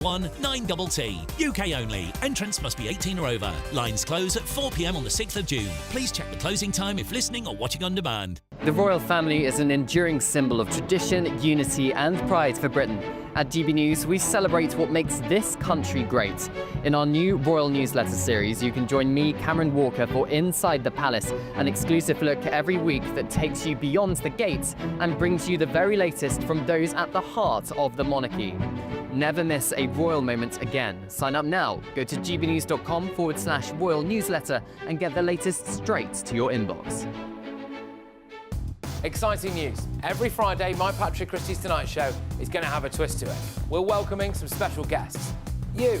9TT. UK only. Entrance must be 18 or over. Lines close at 4 p.m. on the 6th of June. Please check the closing time if listening or watching on demand. The royal family is an enduring symbol of tradition, unity and pride for Britain. At GB News, we celebrate what makes this country great. In our new royal newsletter series, you can join me, Cameron Walker, for Inside the Palace, an exclusive look every week that takes you beyond the gates and brings you the very latest from those at the heart of the monarchy. Never miss a royal moment again. Sign up now. Go to gbnews.com/royal newsletter and get the latest straight to your inbox. Exciting news. Every Friday, my Patrick Christie's Tonight Show is going to have a twist to it. We're welcoming some special guests. You.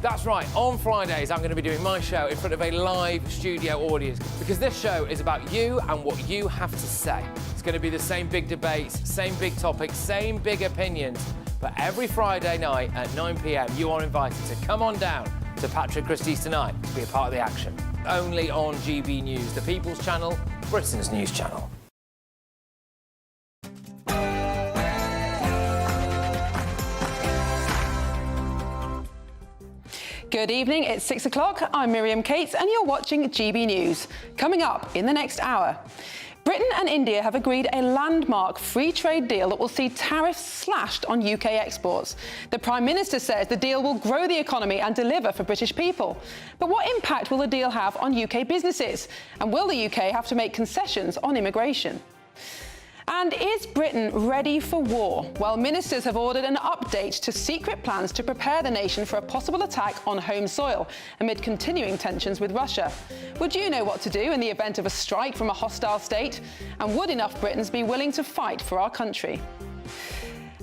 That's right, on Fridays I'm going to be doing my show in front of a live studio audience because this show is about you and what you have to say. It's going to be the same big debates, same big topics, same big opinions. But every Friday night at 9 p.m, you are invited to come on down to Patrick Christie's Tonight to be a part of the action. Only on GB News, the People's Channel, Britain's news channel. Good evening, it's 6 o'clock. I'm Miriam Cates and you're watching GB News. Coming up in the next hour. Britain and India have agreed a landmark free trade deal that will see tariffs slashed on UK exports. The Prime Minister says the deal will grow the economy and deliver for British people. But what impact will the deal have on UK businesses? And will the UK have to make concessions on immigration? And is Britain ready for war? Well, ministers have ordered an update to secret plans to prepare the nation for a possible attack on home soil amid continuing tensions with Russia. Would you know what to do in the event of a strike from a hostile state? And would enough Britons be willing to fight for our country?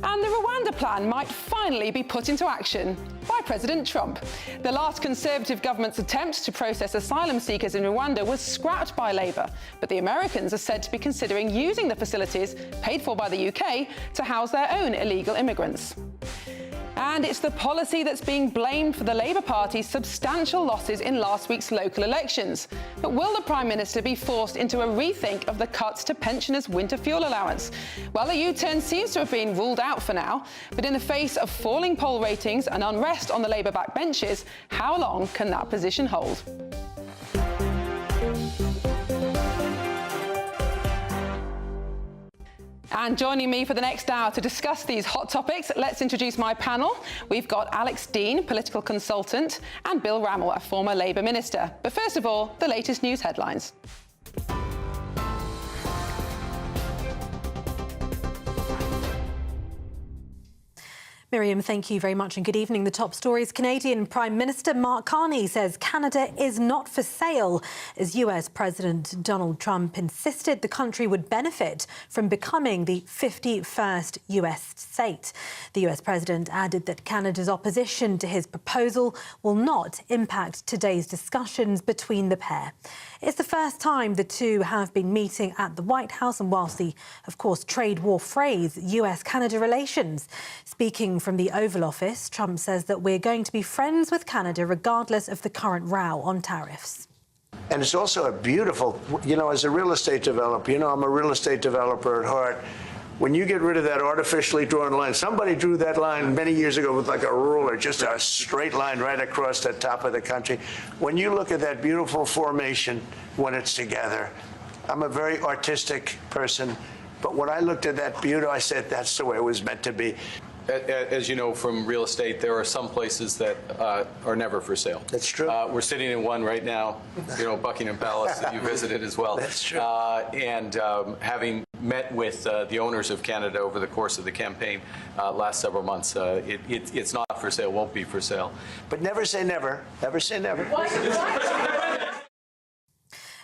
And the Rwanda plan might finally be put into action by President Trump. The last Conservative government's attempt to process asylum seekers in Rwanda was scrapped by Labour, but the Americans are said to be considering using the facilities paid for by the UK to house their own illegal immigrants. And it's the policy that's being blamed for the Labour Party's substantial losses in last week's local elections. But will the Prime Minister be forced into a rethink of the cuts to pensioners' winter fuel allowance? Well, a U-turn seems to have been ruled out for now, but in the face of falling poll ratings and unrest on the Labour backbenches, how long can that position hold? And joining me for the next hour to discuss these hot topics, let's introduce my panel. We've got Alex Dean, political consultant, and Bill Rammell, a former Labour minister. But first of all, the latest news headlines. Miriam, thank you very much and good evening. The top stories. Canadian Prime Minister Mark Carney says Canada is not for sale as US President Donald Trump insisted the country would benefit from becoming the 51st US state. The US President added that Canada's opposition to his proposal will not impact today's discussions between the pair. It's the first time the two have been meeting at the White House, and whilst the, of course, trade war phrase US-Canada relations. Speaking from the Oval Office, Trump says that we're going to be friends with Canada regardless of the current row on tariffs. And it's also a beautiful, as a real estate developer, I'm a real estate developer at heart. When you get rid of that artificially drawn line, somebody drew that line many years ago with like a ruler, just a straight line right across the top of the country. When you look at that beautiful formation when it's together, I'm a very artistic person, but when I looked at that beauty, I said, that's the way it was meant to be. As you know from real estate, there are some places that are never for sale. That's true. We're sitting in one right now, Buckingham Palace that you visited as well. That's true. Having met with the owners of Canada over the course of the campaign last several months, it's not for sale, won't be for sale. But never say never. Never say never.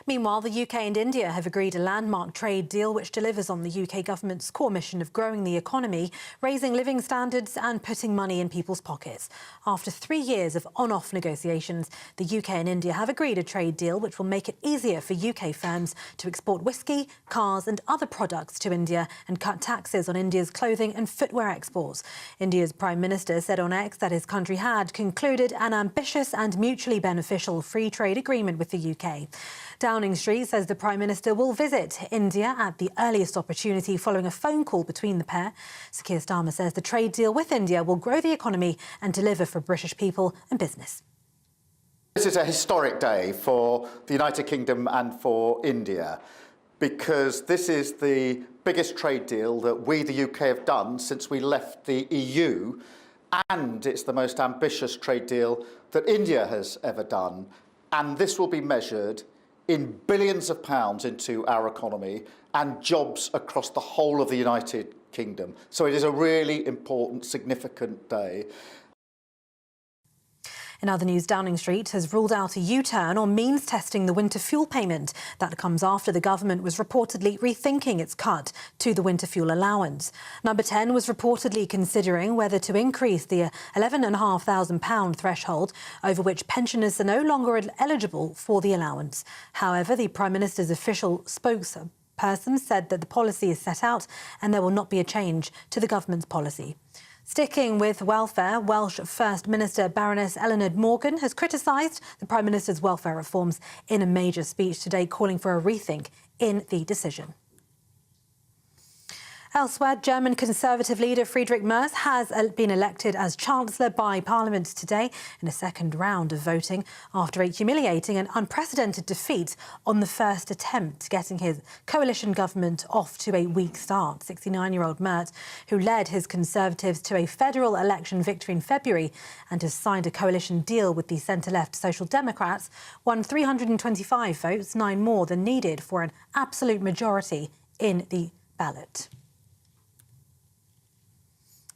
Meanwhile, the UK and India have agreed a landmark trade deal which delivers on the UK government's core mission of growing the economy, raising living standards and putting money in people's pockets. After 3 years of on-off negotiations, the UK and India have agreed a trade deal which will make it easier for UK firms to export whisky, cars and other products to India and cut taxes on India's clothing and footwear exports. India's Prime Minister said on X that his country had concluded an ambitious and mutually beneficial free trade agreement with the UK. Downing Street says the Prime Minister will visit India at the earliest opportunity following a phone call between the pair. Sir Keir Starmer says the trade deal with India will grow the economy and deliver for British people and business. This is a historic day for the United Kingdom and for India, because this is the biggest trade deal that we, the UK, have done since we left the EU, and it's the most ambitious trade deal that India has ever done. And this will be measured in billions of pounds into our economy and jobs across the whole of the United Kingdom. So it is a really important, significant day. In other news, Downing Street has ruled out a U-turn on means testing the winter fuel payment. That comes after the government was reportedly rethinking its cut to the winter fuel allowance. Number 10 was reportedly considering whether to increase the £11,500 threshold, over which pensioners are no longer eligible for the allowance. However, the Prime Minister's official spokesperson said that the policy is set out and there will not be a change to the government's policy. Sticking with welfare, Welsh First Minister Baroness Eleanor Morgan has criticised the Prime Minister's welfare reforms in a major speech today, calling for a rethink in the decision. Elsewhere, German Conservative leader Friedrich Merz has been elected as Chancellor by Parliament today in a second round of voting after a humiliating and unprecedented defeat on the first attempt, getting his coalition government off to a weak start. 69-year-old Merz, who led his Conservatives to a federal election victory in February and has signed a coalition deal with the centre-left Social Democrats, won 325 votes, 9 more than needed for an absolute majority in the ballot.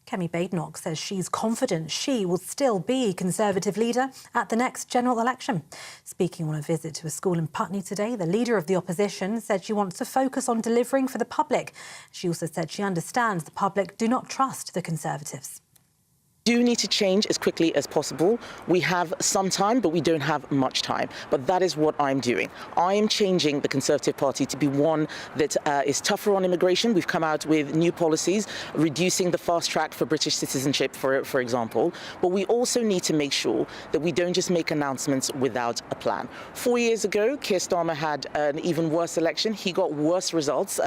Kemi Badenoch says she's confident she will still be Conservative leader at the next general election. Speaking on a visit to a school in Putney today, the leader of the opposition said she wants to focus on delivering for the public. She also said she understands the public do not trust the Conservatives. Do need to change as quickly as possible. We have some time, but we don't have much time. But that is what I'm doing. I am changing the Conservative Party to be one that is tougher on immigration. We've come out with new policies, reducing the fast track for British citizenship, for example. But we also need to make sure that we don't just make announcements without a plan. 4 years ago, Keir Starmer had an even worse election. He got worse results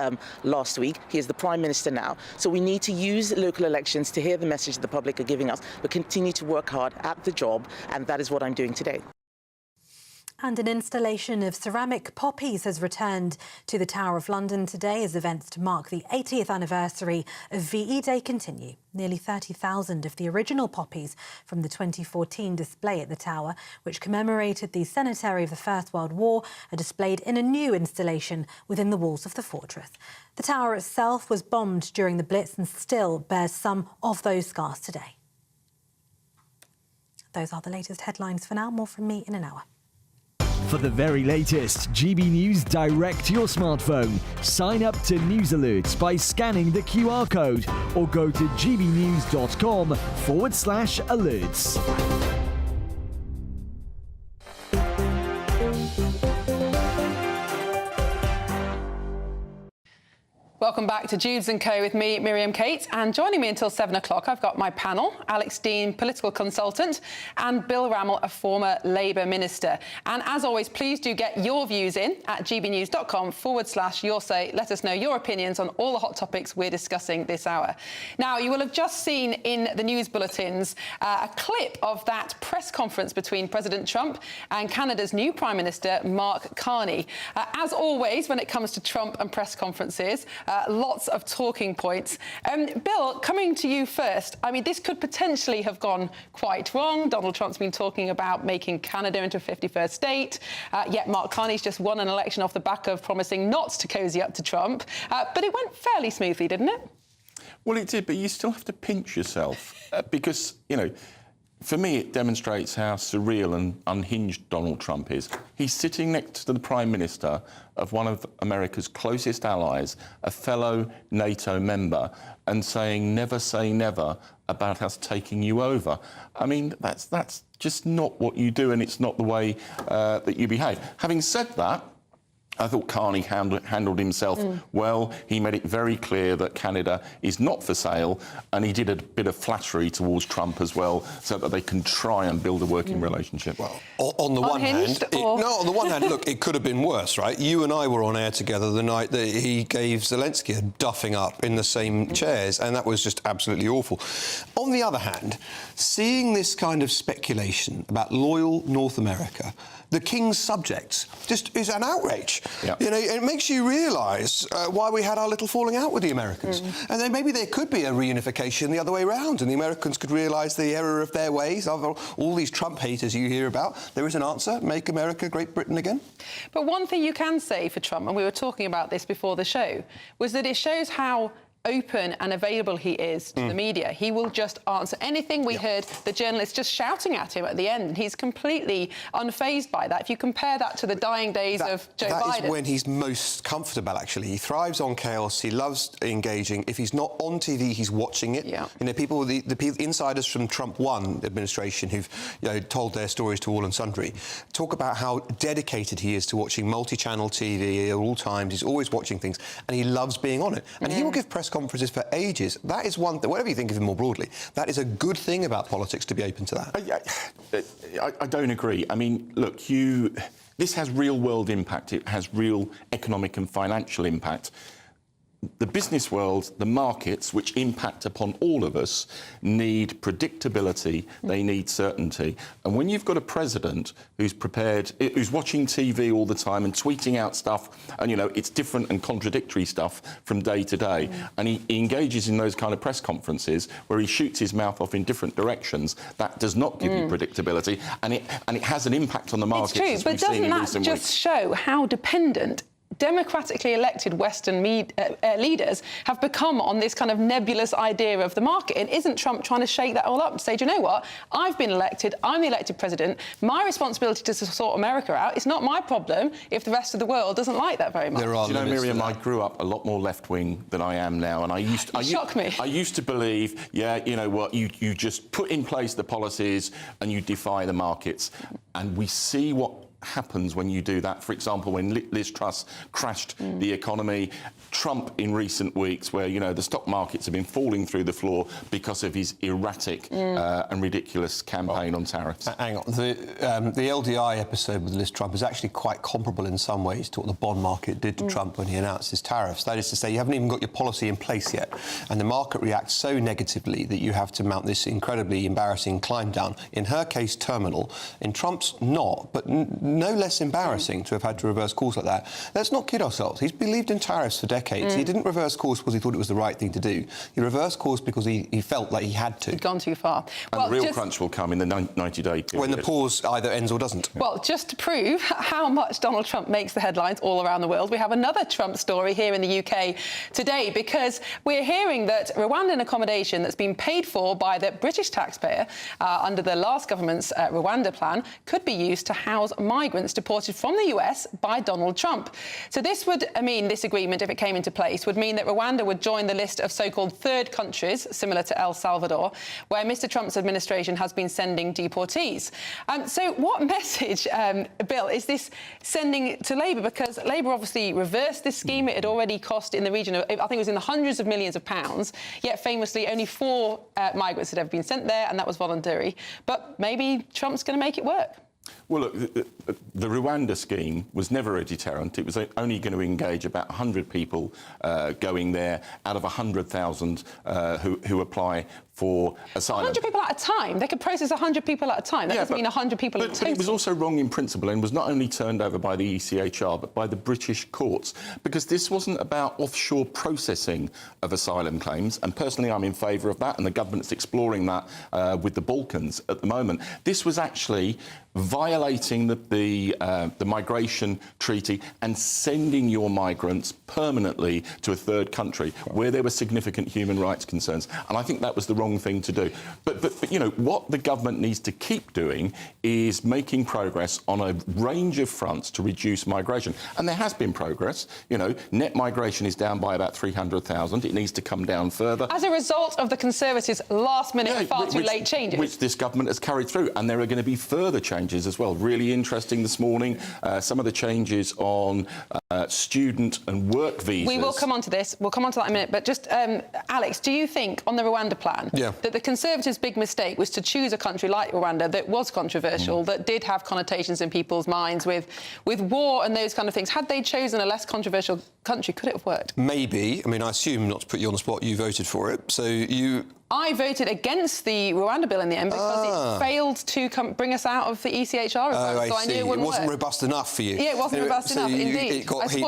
last week. He is the Prime Minister now. So we need to use local elections to hear the message the public are giving us, but continue to work hard at the job, and that is what I'm doing today. And an installation of ceramic poppies has returned to the Tower of London today as events to mark the 80th anniversary of VE Day continue. Nearly 30,000 of the original poppies from the 2014 display at the Tower, which commemorated the centenary of the First World War, are displayed in a new installation within the walls of the fortress. The Tower itself was bombed during the Blitz and still bears some of those scars today. Those are the latest headlines for now. More from me in an hour. For the very latest GB News direct to your smartphone, sign up to News Alerts by scanning the QR code or go to gbnews.com/alerts. Welcome back to Dewbs Co with me, Miriam Kate, and joining me until 7 o'clock, I've got my panel, Alex Dean, political consultant, and Bill Rammell, a former Labour minister. And as always, please do get your views in at gbnews.com/your say. Let us know your opinions on all the hot topics we're discussing this hour. Now, you will have just seen in the news bulletins a clip of that press conference between President Trump and Canada's new Prime Minister, Mark Carney. As always, when it comes to Trump and press conferences, lots of talking points. Bill, coming to you first, I mean, this could potentially have gone quite wrong. Donald Trump's been talking about making Canada into a 51st state, yet Mark Carney's just won an election off the back of promising not to cozy up to Trump. But it went fairly smoothly, didn't it? Well, it did, but you still have to pinch yourself because, you know, for me, it demonstrates how surreal and unhinged Donald Trump is. He's sitting next to the Prime Minister of one of America's closest allies, a fellow NATO member, and saying, never say never about us taking you over. I mean, that's just not what you do, and it's not the way that you behave. Having said that, I thought Carney handled himself well. He made it very clear that Canada is not for sale, and he did a bit of flattery towards Trump as well, so that they can try and build a working relationship. Well, on the one hand, on the one hand, look, it could have been worse, right? You and I were on air together the night that he gave Zelensky a duffing up in the same chairs, and that was just absolutely awful. On the other hand, seeing this kind of speculation about loyal North America, the king's subjects, just is an outrage. Yep. You know, it makes you realise why we had our little falling out with the Americans. And then maybe there could be a reunification the other way around, and the Americans could realise the error of their ways. Of all these Trump haters you hear about, there is an answer: make America Great Britain again. But one thing you can say for Trump, and we were talking about this before the show, was that it shows how open and available he is to the media. He will just answer anything. We heard the journalist just shouting at him at the end. He's completely unfazed by that. If you compare that to the dying days of Joe Biden. That is when he's most comfortable, actually. He thrives on chaos. He loves engaging. If he's not on TV, he's watching it. Yeah. You know, people, the insiders from Trump 1 administration who've told their stories to all and sundry talk about how dedicated he is to watching multi-channel TV at all times. He's always watching things, and he loves being on it. And he will give press conferences for ages. That is one thing, whatever you think of him more broadly, that is a good thing about politics, to be open to that. I don't agree. I mean, look, this has real-world impact. It has real economic and financial impact. The business world, the markets, which impact upon all of us, need predictability, they need certainty. And when you've got a president who's prepared, who's watching TV all the time and tweeting out stuff, and, you know, it's different and contradictory stuff from day to day, and he engages in those kind of press conferences where he shoots his mouth off in different directions, that does not give you predictability, and it has an impact on the markets. It's true, but doesn't that just show how dependent democratically elected Western leaders have become on this kind of nebulous idea of the market? And isn't Trump trying to shake that all up to say, do you know what? I've been elected. I'm the elected president. My responsibility to sort America out. It's not my problem if the rest of the world doesn't like that very much. There are Do you know, Miriam, I grew up a lot more left-wing than I am now, and I used to believe, yeah, you know what, you just put in place the policies and you defy the markets. And we see what happens when you do that. For example, when Liz Truss crashed the economy, Trump in recent weeks, where, you know, the stock markets have been falling through the floor because of his erratic and ridiculous campaign on tariffs. Hang on. The LDI episode with Liz Trump is actually quite comparable in some ways to what the bond market did to Trump when he announced his tariffs. That is to say, you haven't even got your policy in place yet, and the market reacts so negatively that you have to mount this incredibly embarrassing climb down. In her case, terminal. In Trump's, not, but no less embarrassing to have had to reverse course like that. Let's not kid ourselves. He's believed in tariffs for decades. He didn't reverse course because he thought it was the right thing to do. He reversed course because he felt like he had to. He'd gone too far. And the real crunch will come in the 90-day period. When the pause either ends or doesn't. Well, just to prove how much Donald Trump makes the headlines all around the world, we have another Trump story here in the UK today, because we're hearing that Rwandan accommodation that's been paid for by the British taxpayer under the last government's Rwanda plan could be used to house migrants deported from the US by Donald Trump. So this would mean, this agreement, if it came into place, would mean that Rwanda would join the list of so-called third countries, similar to El Salvador, where Mr. Trump's administration has been sending deportees. So what message, Bill, is this sending to Labour? Because Labour obviously reversed this scheme. It had already cost in the region of, I think it was in the hundreds of millions of pounds, yet famously only 4 migrants had ever been sent there, and that was voluntary. But maybe Trump's going to make it work. Well, look, the Rwanda scheme was never a deterrent. It was only going to engage about 100 people going there out of 100,000 who apply for asylum. 100 people at a time? They could process 100 people at a time. That doesn't mean 100 people in total. But it was also wrong in principle, and was not only turned over by the ECHR, but by the British courts, because this wasn't about offshore processing of asylum claims, and personally I'm in favour of that, and the government's exploring that with the Balkans at the moment. This was actually violating the migration treaty and sending your migrants permanently to a third country where there were significant human rights concerns. And I think that was the wrong thing to do. But you know, what the government needs to keep doing is making progress on a range of fronts to reduce migration. And there has been progress. You know, net migration is down by about 300,000. It needs to come down further. As a result of the Conservatives' last-minute, far-too-late changes. Which this government has carried through. And there are going to be further changes as well. world. Really interesting this morning. Some of the changes on student and work visas. We will come on to this. We'll come on to that in a minute. But just, Alex, do you think on the Rwanda plan that the Conservatives' big mistake was to choose a country like Rwanda that was controversial, that did have connotations in people's minds with war and those kind of things? Had they chosen a less controversial country, could it have worked? Maybe. I mean, I assume, not to put you on the spot, you voted for it. So you... I voted against the Rwanda bill in the end because it failed to bring us out of the ECHR reform, so I knew it wouldn't wasn't work. robust enough for you. Yeah, it wasn't robust enough, indeed. It got hit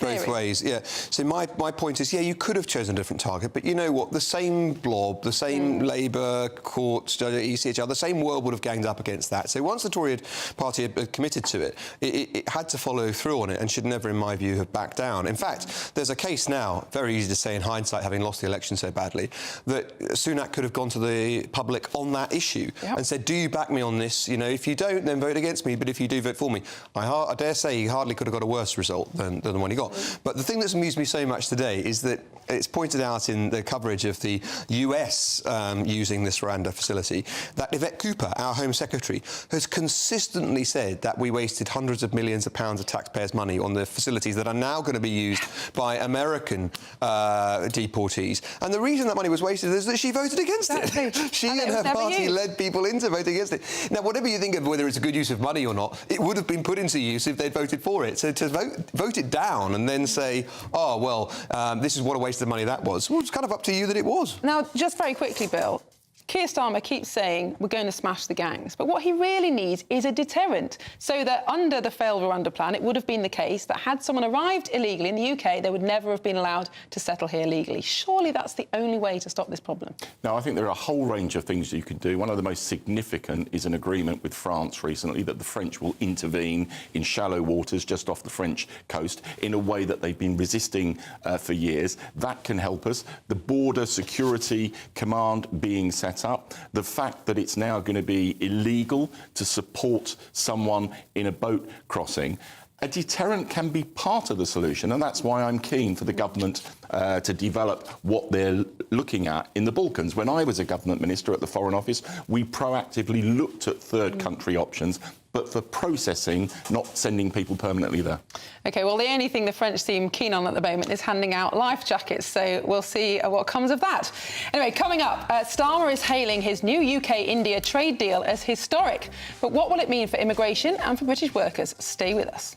both ways, yeah. So my point is, you could have chosen a different target, but you know what? The same blob, the same Labour, Court, ECHR, the same world would have ganged up against that. So once the Tory party had committed to it, it had to follow through on it and should never, in my view, have backed down. In fact, there's a case now, very easy to say in hindsight, having lost the election so badly, that Sunak could have gone to the public on that issue and said, do you back me on this? You know, if you don't, then vote against me, but if you do, vote for me. I dare say he hardly could have got a worse result than the one he got. But the thing that's amused me so much today is that it's pointed out in the coverage of the US using this Rwanda facility that Yvette Cooper, our Home Secretary, has consistently said that we wasted hundreds of millions of pounds of taxpayers' money on the facilities that are now going to be used by American deportees. And the reason that money was wasted is that she voted against it. She and her party led people into voting against it. Now, whatever you think of whether it's a good use of money or not, it would have been put into use if they'd voted for it. So to vote it down and then say, oh, well, this is what a waste of money that was, well, it's kind of up to you that it was. Now, just very quickly, Bill, Keir Starmer keeps saying we're going to smash the gangs, but what he really needs is a deterrent, so that under the failed Rwanda plan, it would have been the case that had someone arrived illegally in the UK, they would never have been allowed to settle here legally. Surely that's the only way to stop this problem. No, I think there are a whole range of things you can do. One of the most significant is an agreement with France recently that the French will intervene in shallow waters just off the French coast in a way that they've been resisting for years. That can help us. The Border Security Command being set up, the fact that it's now going to be illegal to support someone in a boat crossing. A deterrent can be part of the solution, and that's why I'm keen for the government to develop what they're looking at in the Balkans. When I was a government minister at the Foreign Office, we proactively looked at third country options, but for processing, not sending people permanently there. OK, well, the only thing the French seem keen on at the moment is handing out life jackets, so we'll see what comes of that. Anyway, coming up, Starmer is hailing his new UK-India trade deal as historic. But what will it mean for immigration and for British workers? Stay with us.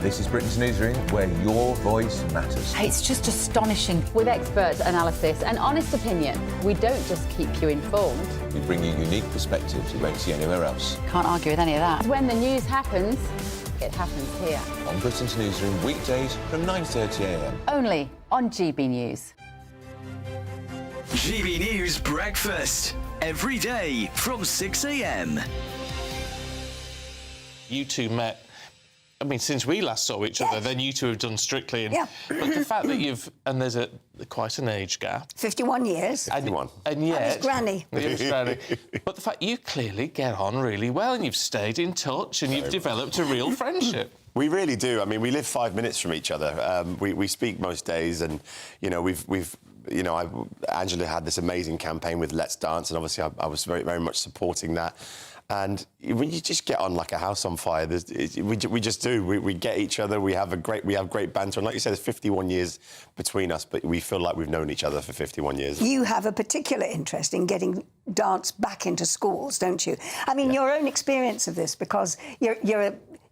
This is Britain's Newsroom, where your voice matters. It's just astonishing. With expert analysis and honest opinion, we don't just keep you informed. We bring you unique perspectives you won't see anywhere else. Can't argue with any of that. When the news happens, it happens here. On Britain's Newsroom, weekdays from 9:30 a.m. Only on GB News. GB News Breakfast. Every day from 6 a.m. You two met, I mean, since we last saw each other, then you two have done Strictly. And, but the fact that you've... And there's quite an age gap. 51 years. 51. And yet... I'm his granny. Granny. But the fact you clearly get on really well and you've stayed in touch and you've developed a real friendship. We really do. I mean, we live 5 minutes from each other. We speak most days, and you know, Angela had this amazing campaign with Let's Dance, and obviously I was very, very much supporting that. And when you just get on like a house on fire, we just do. We get each other. We have great banter. And like you said, there's 51 years between us, but we feel like we've known each other for 51 years. You have a particular interest in getting dance back into schools, don't you? I mean, your own experience of this, because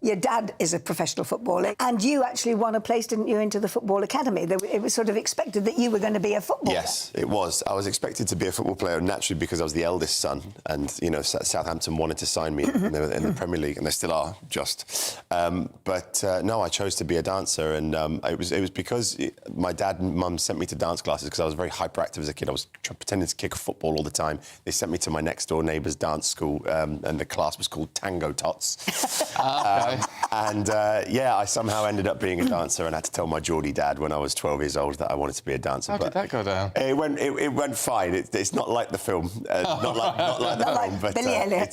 your dad is a professional footballer, and you actually won a place, didn't you, into the football academy? It was sort of expected that you were going to be a footballer. Yes, it was. I was expected to be a football player naturally because I was the eldest son, and you know, Southampton wanted to sign me in the Premier League, and they still are, no, I chose to be a dancer, and it was because my dad and mum sent me to dance classes because I was very hyperactive as a kid. I was pretending to kick a football all the time. They sent me to my next door neighbour's dance school, and the class was called Tango Tots. And yeah, I somehow ended up being a dancer and had to tell my Geordie dad when I was 12 years old that I wanted to be a dancer. How did that go down? It went fine. It's not like the film, not like the film, but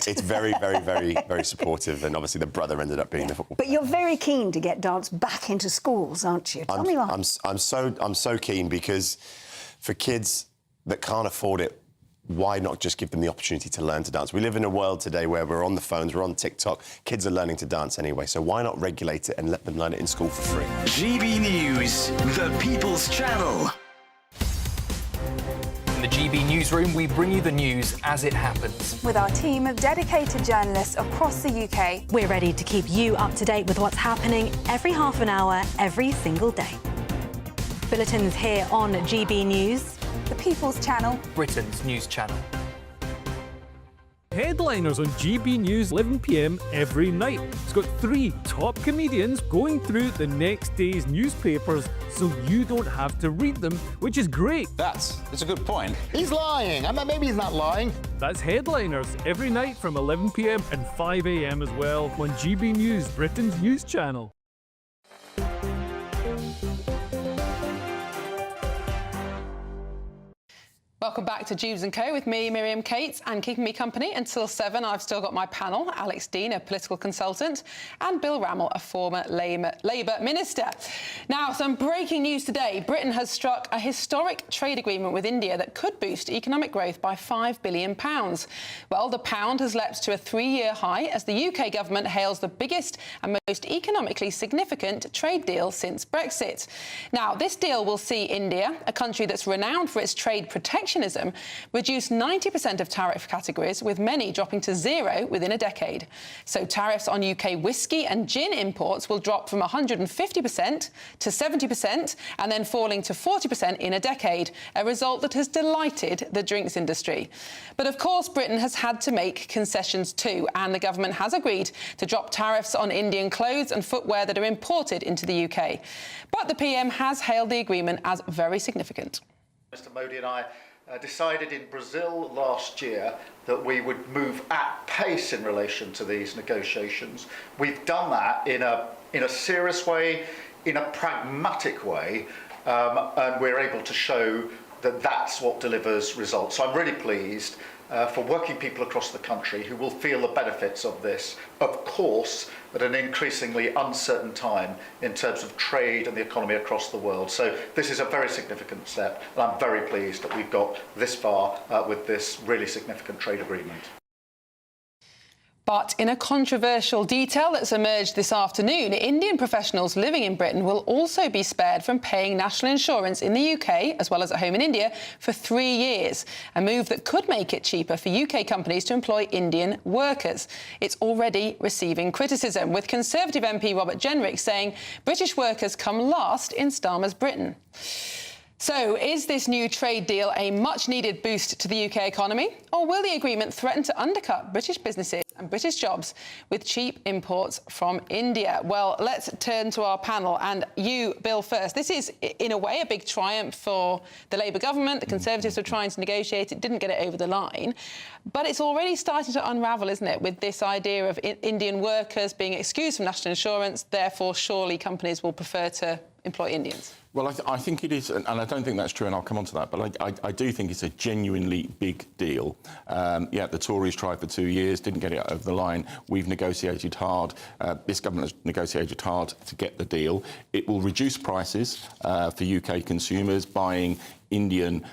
it's very, very, very, very supportive. And obviously, the brother ended up being the football. But you're very keen to get dance back into schools, aren't you? Tell me why. I'm so keen because for kids that can't afford it, why not just give them the opportunity to learn to dance? We live in a world today where we're on the phones, we're on TikTok, kids are learning to dance anyway, so why not regulate it and let them learn it in school for free? GB News, the People's Channel. In the GB Newsroom, we bring you the news as it happens. With our team of dedicated journalists across the UK. We're ready to keep you up to date with what's happening every half an hour, every single day. Bulletins here on GB News. The People's Channel. Britain's news channel. Headliners on GB News 11 p.m. every night. It's got 3 top comedians going through the next day's newspapers so you don't have to read them, which is great. That's a good point. He's lying. Maybe he's not lying. That's Headliners every night from 11 p.m. and 5 a.m. as well on GB News, Britain's news channel. Welcome back to Dewbs Co with me, Miriam Cates, and keeping me company until 7. I've still got my panel, Alex Dean, a political consultant, and Bill Rammell, a former Labour minister. Now, some breaking news today. Britain has struck a historic trade agreement with India that could boost economic growth by £5 billion. Well, the pound has leapt to a 3-year high as the UK government hails the biggest and most economically significant trade deal since Brexit. Now, this deal will see India, a country that's renowned for its trade protectionism, reduce 90% of tariff categories, with many dropping to 0 within a decade. So tariffs on UK whiskey and gin imports will drop from 150% to 70% and then falling to 40% in a decade, a result that has delighted the drinks industry. But of course, Britain has had to make concessions too, and the government has agreed to drop tariffs on Indian clothes and footwear that are imported into the UK. But the PM has hailed the agreement as very significant. Mr. Modi and I decided in Brazil last year that we would move at pace in relation to these negotiations. We've done that in a serious way, in a pragmatic way, and we're able to show that that's what delivers results. So I'm really pleased for working people across the country who will feel the benefits of this, of course, at an increasingly uncertain time in terms of trade and the economy across the world. So this is a very significant step, and I'm very pleased that we've got this far with this really significant trade agreement. But in a controversial detail that's emerged this afternoon, Indian professionals living in Britain will also be spared from paying national insurance in the UK, as well as at home in India, for 3 years, a move that could make it cheaper for UK companies to employ Indian workers. It's already receiving criticism, with Conservative MP Robert Jenrick saying British workers come last in Starmer's Britain. So, is this new trade deal a much-needed boost to the UK economy, or will the agreement threaten to undercut British businesses and British jobs with cheap imports from India? Well, let's turn to our panel, and you, Bill, first. This is, in a way, a big triumph for the Labour government. The Conservatives were trying to negotiate it, didn't get it over the line. But it's already starting to unravel, isn't it, with this idea of Indian workers being excused from national insurance, therefore surely companies will prefer to employ Indians. Well, I think it is, and I don't think that's true, and I'll come on to that, but I do think it's a genuinely big deal. Yeah, the Tories tried for 2 years, didn't get it over the line. We've negotiated hard. This government has negotiated hard to get the deal. It will reduce prices for UK consumers buying Indian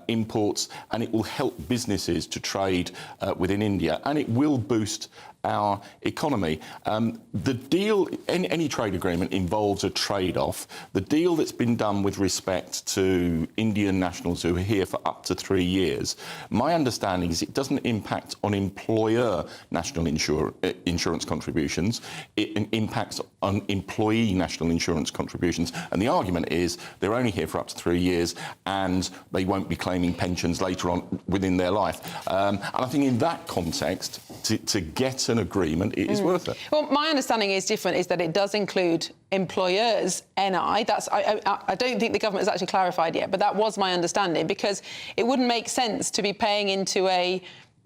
imports, and it will help businesses to trade within India, and it will boost our economy. The deal, any trade agreement involves a trade-off. The deal that's been done with respect to Indian nationals who are here for up to 3 years, my understanding is it doesn't impact on employer national insurance contributions. It impacts on employee national insurance contributions. And the argument is they're only here for up to 3 years and they won't be claiming pensions later on within their life. And I think in that context, to get an agreement, it is worth it. Well, my understanding is different, is that it does include employers' NI. That's I don't think the government has actually clarified yet, but that was my understanding, because it wouldn't make sense to be paying into a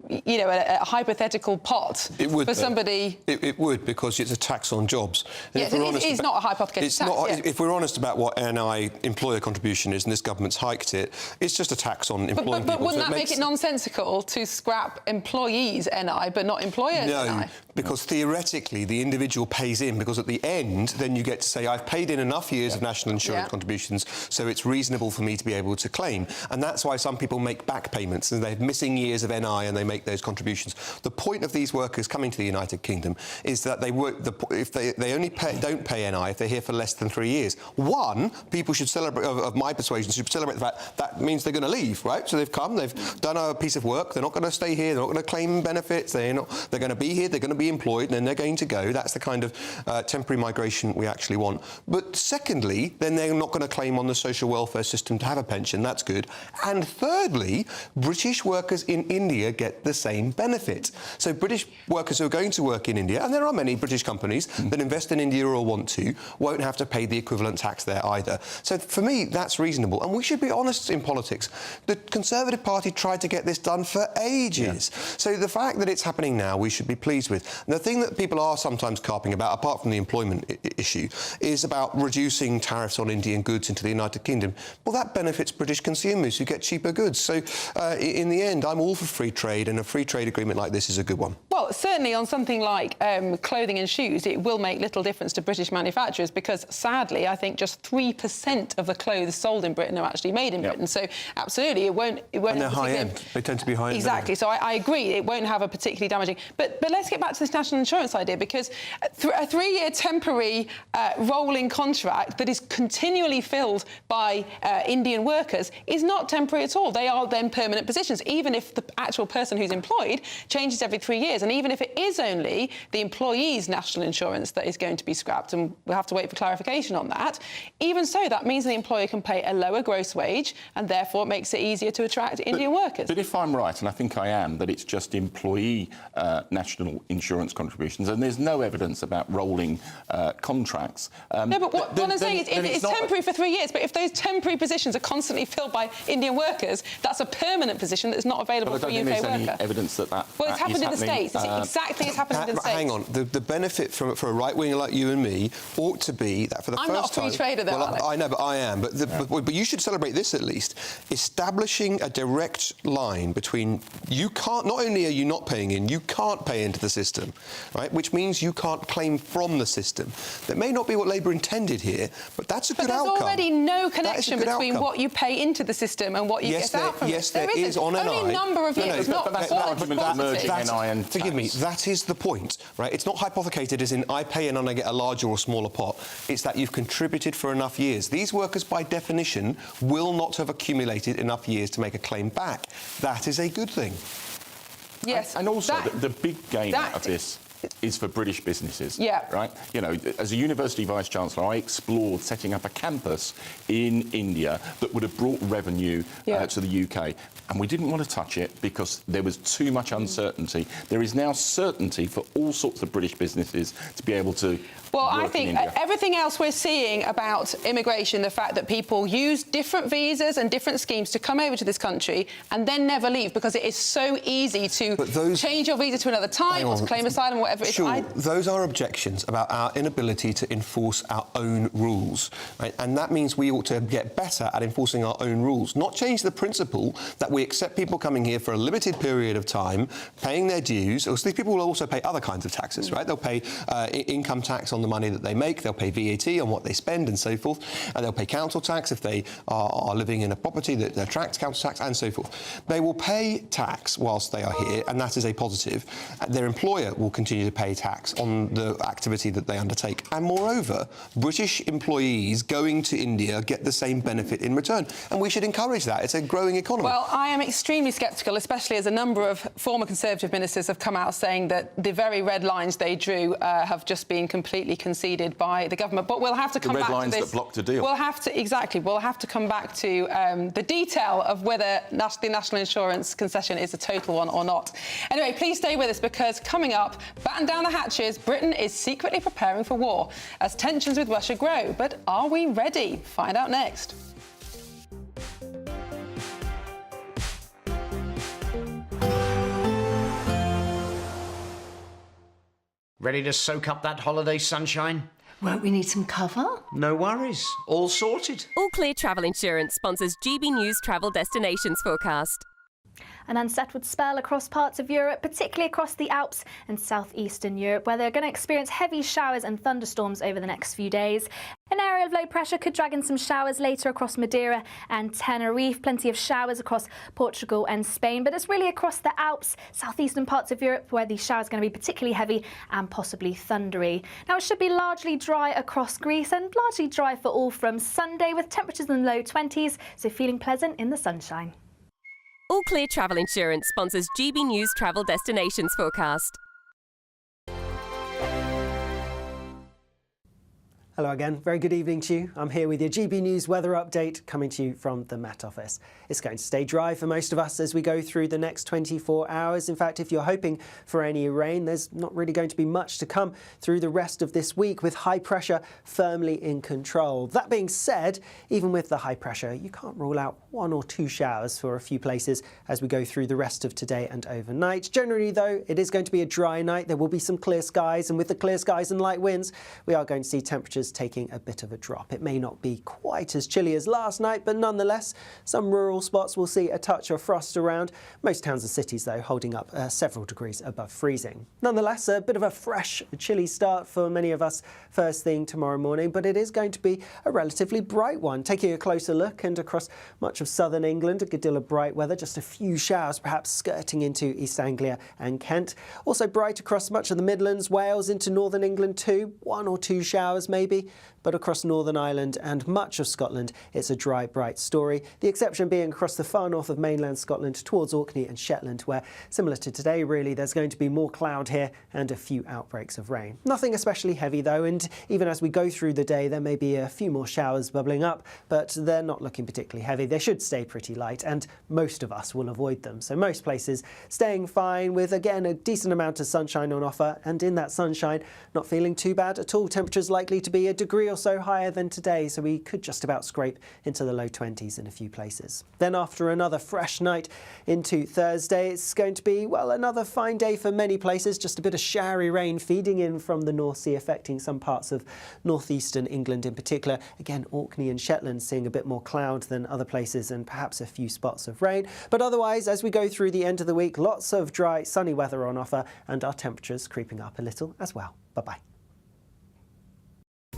you know, a hypothetical pot for somebody. It would, because it's a tax on jobs. And Yes, it's not a hypothetical tax. If we're honest about what NI employer contribution is, and this government's hiked it, it's just a tax on employing people. But wouldn't that make it nonsensical to scrap employees' NI but not employers' NI? No, because theoretically the individual pays in, because at the end then you get to say, I've paid in enough years of national insurance contributions, so it's reasonable for me to be able to claim. And that's why some people make back payments, and they have missing years of NI and they make those contributions. The point of these workers coming to the United Kingdom is that they work, if they only don't pay NI if they're here for less than 3 years. One, people should celebrate, of my persuasion, should celebrate the fact that means they're going to leave, right? So they've come, they've done a piece of work, they're not going to stay here, they're not going to claim benefits, they're going to be here, they're going to be employed, and then they're going to go. That's the kind of temporary migration we actually want. But secondly, then they're not going to claim on the social welfare system to have a pension. That's good. And thirdly, British workers in India get the same benefit. So British workers who are going to work in India, and there are many British companies that invest in India or want to, won't have to pay the equivalent tax there either. So for me, that's reasonable. And we should be honest in politics. The Conservative Party tried to get this done for ages. So the fact that it's happening now, we should be pleased with. And the thing that people are sometimes carping about, apart from the employment issue, is about reducing tariffs on Indian goods into the United Kingdom. Well, that benefits British consumers who get cheaper goods. So in the end, I'm all for free trade, and a free trade agreement like this is a good one. Well, certainly on something like clothing and shoes, it will make little difference to British manufacturers because, sadly, I think just 3% of the clothes sold in Britain are actually made in Britain. So, absolutely, it won't. And they're high-end. They tend to be high-end. Exactly. So I agree, it won't have a particularly damaging. But let's get back to this national insurance idea, because a 3-year temporary rolling contract that is continually filled by Indian workers is not temporary at all. They are then permanent positions, even if the actual person who's employed changes every 3 years. And even if it is only the employee's national insurance that is going to be scrapped, and we'll have to wait for clarification on that, even so, that means the employer can pay a lower gross wage, and therefore it makes it easier to attract Indian workers. But if I'm right, and I think I am, that it's just employee national insurance contributions, and there's no evidence about rolling contracts. No, but what I'm saying is it's temporary for 3 years, but if those temporary positions are constantly filled by Indian workers, that's a permanent position that's not available for a UK worker. But I don't think there's any evidence that Well, it's happened in the States. It's exactly as happened in the States. Hang on. The benefit for a right-winger like you and me ought to be that for the first time... I'm not a free trader, though, Alex. I know, but I am. But you should celebrate this, at least. Establishing a direct line between... You can't... Not only are you not paying in, you can't pay into the system, right? Which means you can't claim from the system. That may not be what Labour intended here, but that's a good outcome. But there's already no connection between what you pay into the system and what you get out from it. Yes, there is on NI. Only a number of years, not Forgive me, that is the point, right? It's not hypothecated as in I pay in and I get a larger or smaller pot. It's that you've contributed for enough years. These workers, by definition, will not have accumulated enough years to make a claim back. That is a good thing. Yes. And also, the big gain out of this is for British businesses. Right? You know, as a university vice-chancellor, I explored setting up a campus in India that would have brought revenue to the UK. And we didn't want to touch it because there was too much uncertainty. There is now certainty for all sorts of British businesses to be able to Well, I think everything else we're seeing about immigration, the fact that people use different visas and different schemes to come over to this country and then never leave because it is so easy to change your visa to another time or to claim asylum, whatever it is. Sure, those are objections about our inability to enforce our own rules, right? And that means we ought to get better at enforcing our own rules, not change the principle that we accept people coming here for a limited period of time, paying their dues. So these people will also pay other kinds of taxes, right? They'll pay income tax on the money that they make, they'll pay VAT on what they spend and so forth, and they'll pay council tax if they are living in a property that attracts council tax and so forth. They will pay tax whilst they are here, and that is a positive. Their employer will continue to pay tax on the activity that they undertake. And moreover, British employees going to India get the same benefit in return, and we should encourage that. It's a growing economy. Well, I am extremely sceptical, especially as a number of former Conservative ministers have come out saying that the very red lines they drew have just been completely conceded by the government. But we'll have to come back to this. The red lines that blocked a deal. We'll have to come back to the detail of whether the national insurance concession is a total one or not. Anyway, please stay with us because coming up, batten down the hatches, Britain is secretly preparing for war as tensions with Russia grow. But are we ready? Find out next. Ready to soak up that holiday sunshine? Won't we need some cover? No worries. All sorted. All Clear Travel Insurance sponsors GB News Travel Destinations Forecast. An unsettled spell across parts of Europe, particularly across the Alps and southeastern Europe, where they're going to experience heavy showers and thunderstorms over the next few days. An area of low pressure could drag in some showers later across Madeira and Tenerife. Plenty of showers across Portugal and Spain, but it's really across the Alps, southeastern parts of Europe, where these showers are going to be particularly heavy and possibly thundery. Now, it should be largely dry across Greece and largely dry for all from Sunday, with temperatures in the low 20s, so feeling pleasant in the sunshine. All Clear Travel Insurance sponsors GB News Travel Destinations Forecast. Hello again, very good evening to you. I'm here with your GB News weather update coming to you from the Met Office. It's going to stay dry for most of us as we go through the next 24 hours. In fact, if you're hoping for any rain, there's not really going to be much to come through the rest of this week with high pressure firmly in control. That being said, even with the high pressure, you can't rule out 1 or 2 showers for a few places as we go through the rest of today and overnight. Generally, though, it is going to be a dry night. There will be some clear skies, and with the clear skies and light winds, we are going to see temperatures taking a bit of a drop. It may not be quite as chilly as last night, but nonetheless, some rural spots will see a touch of frost around. Most towns and cities, though, holding up several degrees above freezing. Nonetheless, a bit of a fresh, chilly start for many of us first thing tomorrow morning, but it is going to be a relatively bright one. Taking a closer look, and across much of southern England, a good deal of bright weather, just a few showers perhaps skirting into East Anglia and Kent. Also bright across much of the Midlands, Wales, into northern England too. 1 or 2 showers maybe. But across Northern Ireland and much of Scotland, it's a dry, bright story. The exception being across the far north of mainland Scotland towards Orkney and Shetland, where, similar to today really, there's going to be more cloud here and a few outbreaks of rain. Nothing especially heavy though, and even as we go through the day, there may be a few more showers bubbling up, but they're not looking particularly heavy. They should stay pretty light, and most of us will avoid them. So most places staying fine with, again, a decent amount of sunshine on offer, and in that sunshine, not feeling too bad at all. Temperatures likely to be a degree or so higher than today, so we could just about scrape into the low 20s in a few places. Then after another fresh night into Thursday, it's going to be, well, another fine day for many places. Just a bit of showery rain feeding in from the North Sea, affecting some parts of northeastern England in particular. Again, Orkney and Shetland seeing a bit more cloud than other places and perhaps a few spots of rain. But otherwise, as we go through the end of the week, lots of dry, sunny weather on offer, and our temperatures creeping up a little as well. Bye-bye.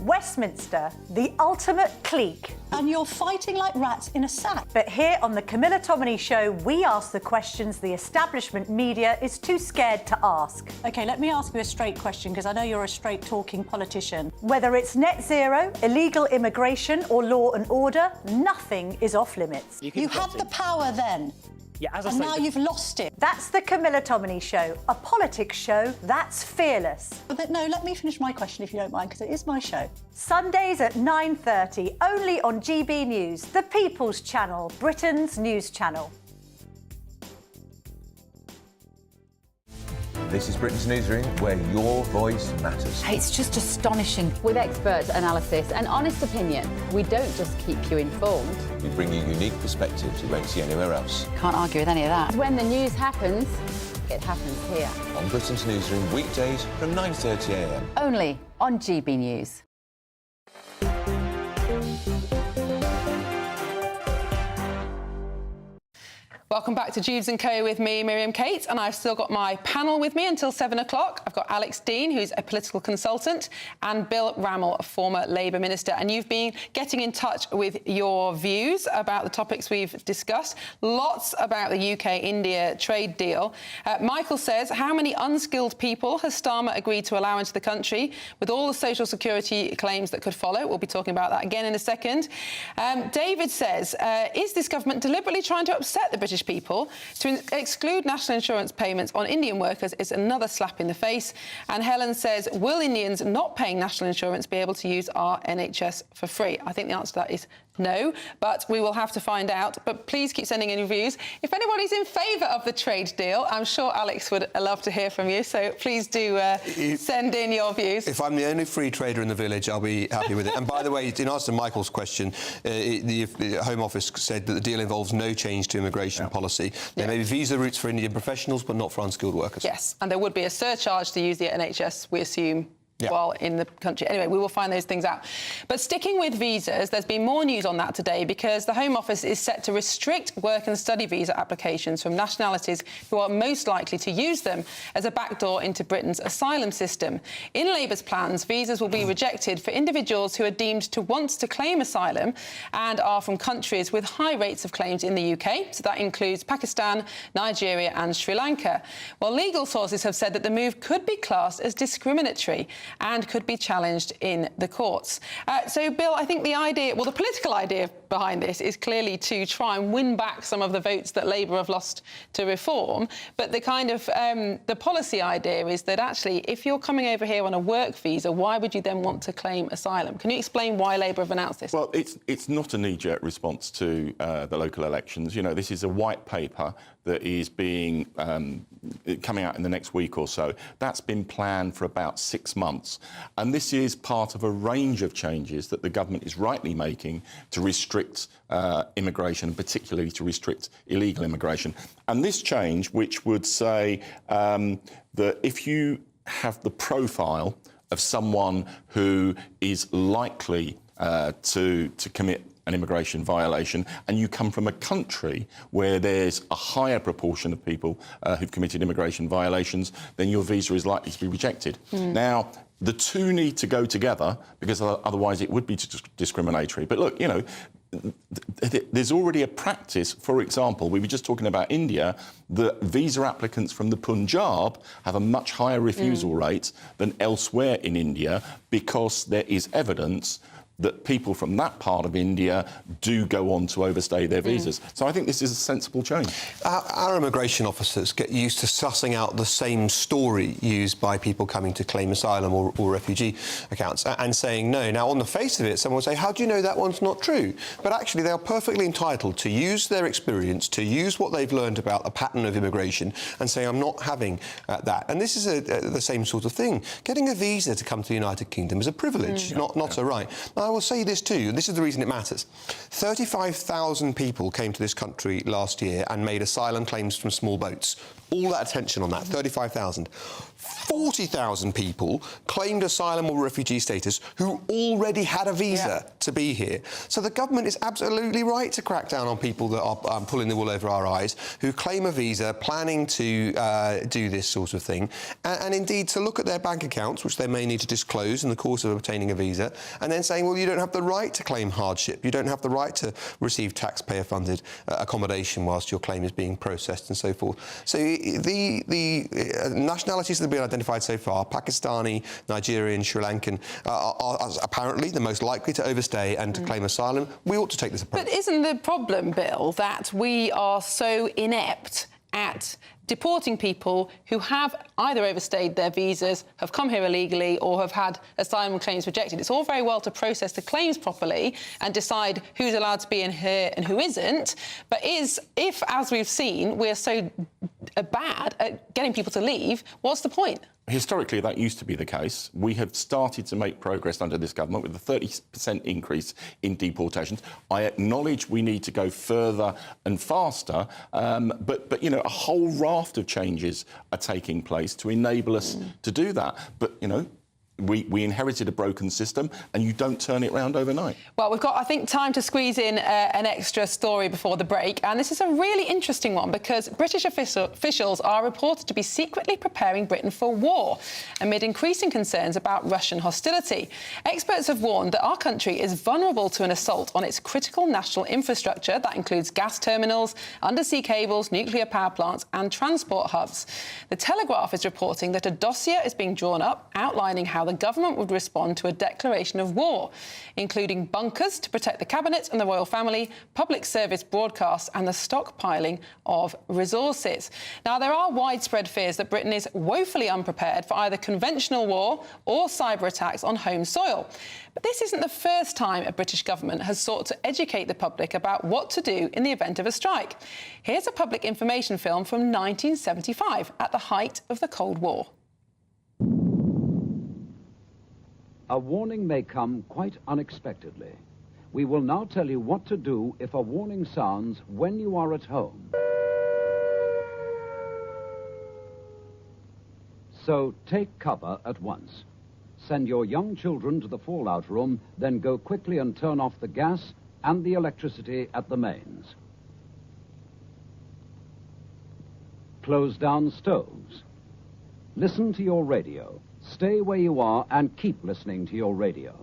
Westminster, the ultimate clique. And you're fighting like rats in a sack. But here on the Camilla Tominey Show, we ask the questions the establishment media is too scared to ask. OK, let me ask you a straight question, because I know you're a straight-talking politician. Whether it's net zero, illegal immigration or law and order, nothing is off limits. You had the power then. Yeah, as I and say, now you've lost it. That's the Camilla Tominey Show, a politics show that's fearless. But no, let me finish my question if you don't mind, because it is my show. Sundays at 9:30, only on GB News, the People's Channel, Britain's news channel. This is Britain's Newsroom, where your voice matters. It's just astonishing. With expert analysis and honest opinion, we don't just keep you informed. We bring you unique perspectives you won't see anywhere else. Can't argue with any of that. When the news happens, it happens here. On Britain's Newsroom, weekdays from 9:30 a.m. Only on GB News. Welcome back to Dewbs Co with me, Miriam Cates, and I've still got my panel with me until 7 o'clock. I've got Alex Dean, who's a political consultant, and Bill Rammell, a former Labour minister. And you've been getting in touch with your views about the topics we've discussed. Lots about the UK-India trade deal. Michael says, how many unskilled people has Starmer agreed to allow into the country with all the social security claims that could follow? We'll be talking about that again in a second. David says, is this government deliberately trying to upset the British people? To exclude national insurance payments on Indian workers is another slap in the face. And Helen says, will Indians not paying national insurance be able to use our NHS for free? I think the answer to that is No, but we will have to find out. But please keep sending in your views. If anybody's in favour of the trade deal, I'm sure Alex would love to hear from you. So please do send in your views. If I'm the only free trader in the village, I'll be happy with it. And by the way, in answer to Michael's question, the Home Office said that the deal involves no change to immigration policy. There may be visa routes for Indian professionals, but not for unskilled workers. Yes, and there would be a surcharge to use the NHS, we assume, while in the country. Anyway, we will find those things out. But sticking with visas, there's been more news on that today because the Home Office is set to restrict work and study visa applications from nationalities who are most likely to use them as a backdoor into Britain's asylum system. In Labour's plans, visas will be rejected for individuals who are deemed to want to claim asylum and are from countries with high rates of claims in the UK. So that includes Pakistan, Nigeria and Sri Lanka. Well, legal sources have said that the move could be classed as discriminatory and could be challenged in the courts. So, Bill, I think the idea, well, the political idea behind this is clearly to try and win back some of the votes that Labour have lost to reform. But the kind of the policy idea is that actually, if you're coming over here on a work visa, why would you then want to claim asylum? Can you explain why Labour have announced this? Well, it's not a knee-jerk response to the local elections. You know, this is a white paper that is being coming out in the next week or so. That's been planned for about 6 months. And this is part of a range of changes that the government is rightly making to restrict immigration, and particularly to restrict illegal immigration. And this change, which would say that if you have the profile of someone who is likely to commit an immigration violation, and you come from a country where there's a higher proportion of people who've committed immigration violations, then your visa is likely to be rejected. Now, the two need to go together because otherwise it would be discriminatory. But look, you know, there's already a practice. For example, we were just talking about India, that visa applicants from the Punjab have a much higher refusal rate than elsewhere in India because there is evidence that people from that part of India do go on to overstay their visas. So I think this is a sensible change. Our immigration officers get used to sussing out the same story used by people coming to claim asylum or refugee accounts and saying no. Now, on the face of it, someone will say, how do you know that one's not true? But actually, they are perfectly entitled to use their experience, to use what they've learned about a pattern of immigration and say, I'm not having that. And this is the same sort of thing. Getting a visa to come to the United Kingdom is a privilege, not a right. Now, I will say this too, and this is the reason it matters. 35,000 people came to this country last year and made asylum claims from small boats. All that attention on that, 35,000. 40,000 people claimed asylum or refugee status who already had a visa to be here. So the government is absolutely right to crack down on people that are pulling the wool over our eyes, who claim a visa, planning to do this sort of thing, and indeed to look at their bank accounts, which they may need to disclose in the course of obtaining a visa, and then saying, well, you don't have the right to claim hardship, you don't have the right to receive taxpayer-funded accommodation whilst your claim is being processed and so forth. So the nationalities that have been identified so far, Pakistani, Nigerian, Sri Lankan, are apparently the most likely to overstay and to claim asylum. We ought to take this approach. But isn't the problem, Bill, that we are so inept at deporting people who have either overstayed their visas, have come here illegally, or have had asylum claims rejected? It's all very well to process the claims properly and decide who's allowed to be in here and who isn't, but if, as we've seen, we're so bad at getting people to leave, what's the point? Historically, that used to be the case. We have started to make progress under this government with a 30% increase in deportations. I acknowledge we need to go further and faster, but you know, a whole raft of changes are taking place to enable us to do that. But, you know, we inherited a broken system, and you don't turn it around overnight. Well, we've got, I think, time to squeeze in an extra story before the break, and this is a really interesting one because British officials are reported to be secretly preparing Britain for war amid increasing concerns about Russian hostility. Experts have warned that our country is vulnerable to an assault on its critical national infrastructure. That includes gas terminals, undersea cables, nuclear power plants and transport hubs. The Telegraph is reporting that a dossier is being drawn up outlining how the government would respond to a declaration of war, including bunkers to protect the cabinet and the royal family, public service broadcasts and the stockpiling of resources. Now, there are widespread fears that Britain is woefully unprepared for either conventional war or cyber attacks on home soil. But this isn't the first time a British government has sought to educate the public about what to do in the event of a strike. Here's a public information film from 1975, at the height of the Cold War. A warning may come quite unexpectedly. We will now tell you what to do if a warning sounds when you are at home. So take cover at once. Send your young children to the fallout room, then go quickly and turn off the gas and the electricity at the mains. Close down stoves. Listen to your radio. Stay where you are and keep listening to your radio.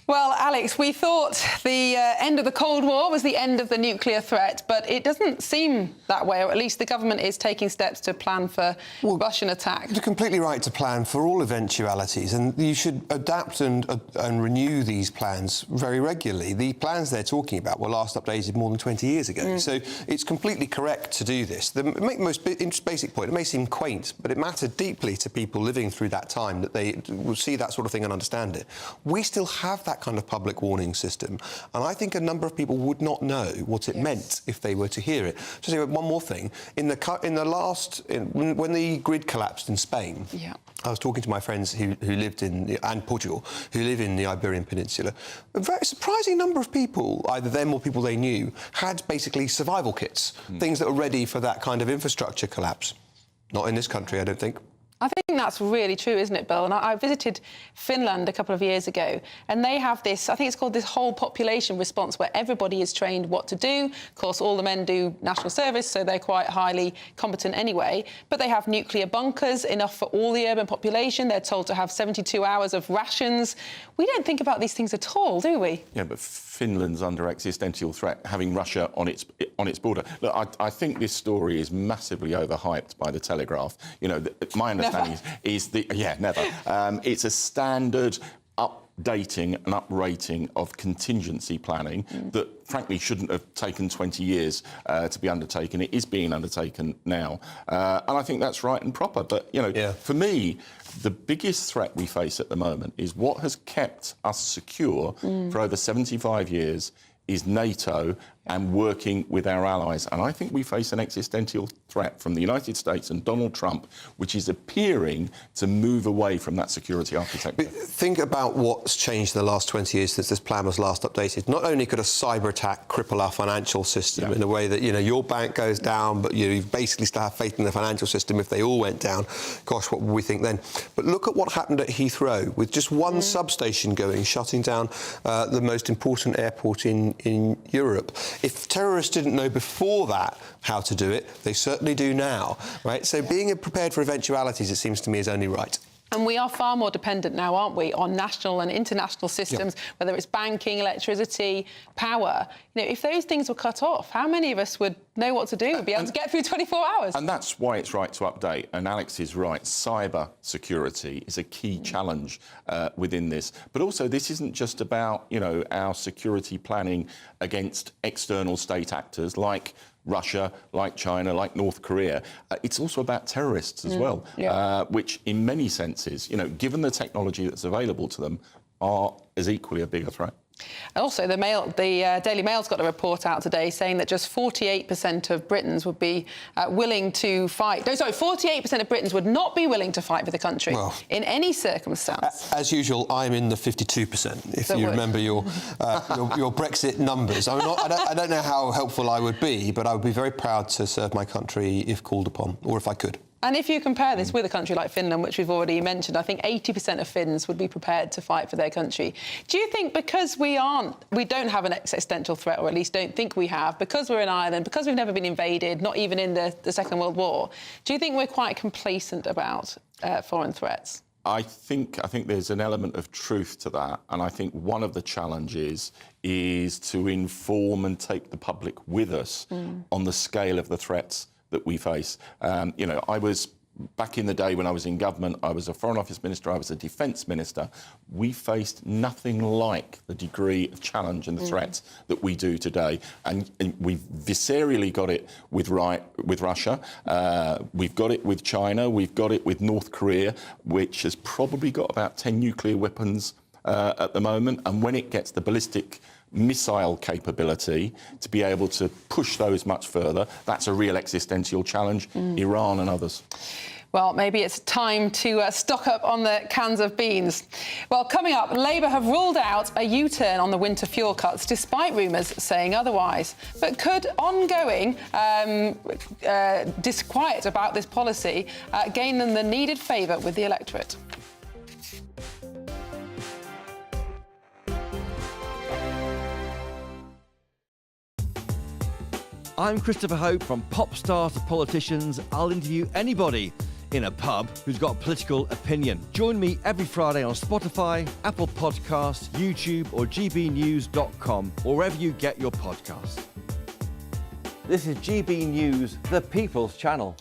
Well, Alex, we thought the end of the Cold War was the end of the nuclear threat, but it doesn't seem that way, or at least the government is taking steps to plan for Russian attack. You're completely right to plan for all eventualities, and you should adapt and renew these plans very regularly. The plans they're talking about were last updated more than 20 years ago, so it's completely correct to do this. The most basic point, it may seem quaint, but it mattered deeply to people living through that time that they will see that sort of thing and understand it. We still have that kind of public warning system, and I think a number of people would not know what it meant if they were to hear it. Just say one more thing: when the grid collapsed in Spain, I was talking to my friends who lived and Portugal, who live in the Iberian Peninsula. A very surprising number of people, either them or people they knew, had basically survival kits, things that were ready for that kind of infrastructure collapse. Not in this country, I don't think. I think that's really true, isn't it, Bill? And I visited Finland a couple of years ago, and they have this, I think it's called this whole population response, where everybody is trained what to do. Of course, all the men do national service, so they're quite highly competent anyway. But they have nuclear bunkers, enough for all the urban population. They're told to have 72 hours of rations. We don't think about these things at all, do we? Yeah, but Finland's under existential threat, having Russia on its border. Look, I think this story is massively overhyped by the Telegraph. You know, my understanding is never. It's a standard updating and uprating of contingency planning that, frankly, shouldn't have taken 20 years to be undertaken. It is being undertaken now, and I think that's right and proper. But, you know, for me, the biggest threat we face at the moment is what has kept us secure for over 75 years is NATO and working with our allies. And I think we face an existential threat from the United States and Donald Trump, which is appearing to move away from that security architecture. But think about what's changed in the last 20 years since this plan was last updated. Not only could a cyber attack cripple our financial system in a way that, you know, your bank goes down, but you basically still have faith in the financial system if they all went down. Gosh, what would we think then? But look at what happened at Heathrow, with just one substation going, shutting down the most important airport in Europe. If terrorists didn't know before that how to do it, they certainly do now, right? So being prepared for eventualities, it seems to me, is only right. And we are far more dependent now, aren't we, on national and international systems, whether it's banking, electricity, power. You know, if those things were cut off, how many of us would know what to do, would be able to get through 24 hours? And that's why it's right to update. And Alex is right. Cyber security is a key challenge within this. But also, this isn't just about, you know, our security planning against external state actors like Russia, like China, like North Korea. It's also about terrorists as well, which in many senses, you know, given the technology that's available to them, are as equally a bigger threat. And also, the Daily Mail's got a report out today saying that just 48% of Britons would be willing to fight. No, sorry, 48% of Britons would not be willing to fight for the country in any circumstance. As usual, I'm in the 52%, if you remember your Brexit numbers. I mean, I don't know how helpful I would be, but I would be very proud to serve my country if called upon, or if I could. And if you compare this with a country like Finland, which we've already mentioned, I think 80% of Finns would be prepared to fight for their country. Do you think because we don't have an existential threat, or at least don't think we have, because we're an island, because we've never been invaded, not even in the Second World War, do you think we're quite complacent about foreign threats? I think there's an element of truth to that, and I think one of the challenges is to inform and take the public with us on the scale of the threats that we face. You know, I was back in the day when I was in government, I was a Foreign Office Minister, I was a Defence Minister. We faced nothing like the degree of challenge and the threats that we do today. And we've viscerally got it with Russia, we've got it with China, we've got it with North Korea, which has probably got about 10 nuclear weapons at the moment. And when it gets the ballistic missile capability to be able to push those much further, that's a real existential challenge, Iran and others. Well, maybe it's time to stock up on the cans of beans. Well, coming up, Labour have ruled out a U-turn on the winter fuel cuts, despite rumours saying otherwise. But could ongoing disquiet about this policy gain them the needed favour with the electorate? I'm Christopher Hope. From pop stars to politicians, I'll interview anybody in a pub who's got a political opinion. Join me every Friday on Spotify, Apple Podcasts, YouTube or GBNews.com, or wherever you get your podcasts. This is GB News, the People's Channel.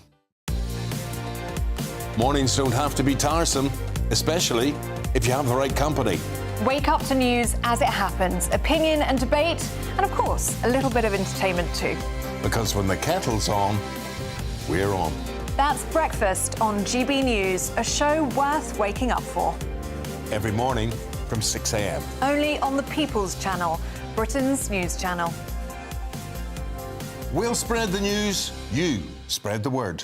Mornings don't have to be tiresome, especially if you have the right company. Wake up to news as it happens, opinion and debate, and of course, a little bit of entertainment too. Because when the kettle's on, we're on. That's Breakfast on GB News, a show worth waking up for. Every morning from 6 a.m. Only on the People's Channel, Britain's news channel. We'll spread the news, you spread the word.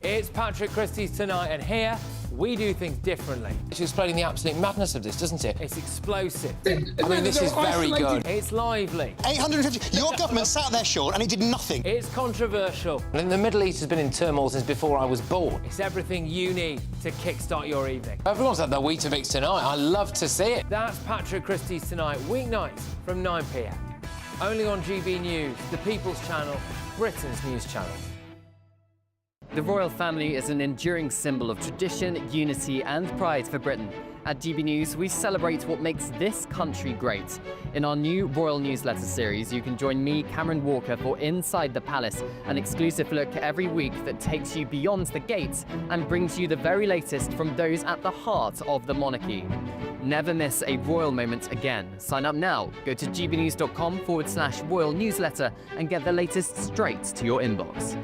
It's Patrick Christie's Tonight, and here we do things differently. It's explaining the absolute madness of this, doesn't it? It's explosive. I mean, this is very good. It's lively. 850. Your government sat there, Sean, and it did nothing. It's controversial. And the Middle East has been in turmoil since before I was born. It's everything you need to kickstart your evening. Everyone's had their Weetabix tonight. I love to see it. That's Patrick Christie's Tonight, weeknights from 9 p.m. Only on GB News, the People's Channel, Britain's news channel. The royal family is an enduring symbol of tradition, unity and pride for Britain. At GB News, we celebrate what makes this country great. In our new royal newsletter series, you can join me, Cameron Walker, for Inside the Palace, an exclusive look every week that takes you beyond the gates and brings you the very latest from those at the heart of the monarchy. Never miss a royal moment again. Sign up now. Go to gbnews.com/royal newsletter and get the latest straight to your inbox.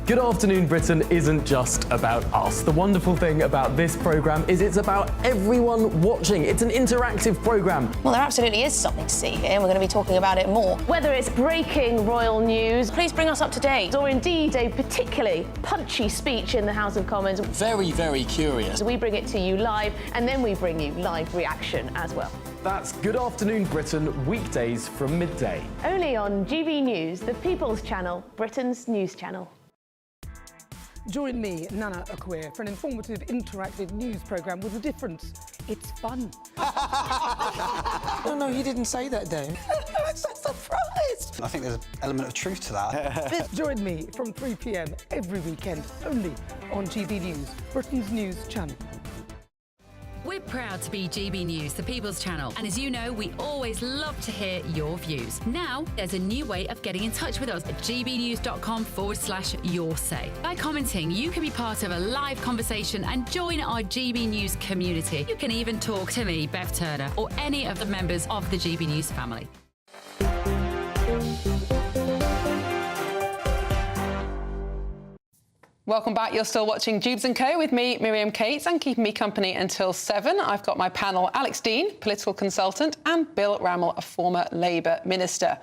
Good Afternoon Britain isn't just about us. The wonderful thing about this programme is it's about everyone watching. It's an interactive programme. Well, there absolutely is something to see here, and we're going to be talking about it more. Whether it's breaking royal news, please bring us up to date, or indeed a particularly punchy speech in the House of Commons. Very, very curious. We bring it to you live, and then we bring you live reaction as well. That's Good Afternoon Britain, weekdays from midday. Only on GB News, the People's Channel, Britain's news channel. Join me, Nana Okoye, for an informative, interactive news programme with a difference. It's fun. No, you didn't say that, Dave. I'm so surprised. I think there's an element of truth to that. Join me from 3 p.m. every weekend, only on GB News, Britain's news channel. We're proud to be GB News, the People's Channel, and as you know, we always love to hear your views. Now, there's a new way of getting in touch with us at gbnews.com/your-say. By commenting, you can be part of a live conversation and join our GB News community. You can even talk to me, Bev Turner, or any of the members of the GB News family. Welcome back. You're still watching Dewbs Co with me, Miriam Cates, and keeping me company until 7. I've got my panel, Alex Dean, political consultant, and Bill Rammell, a former Labour minister.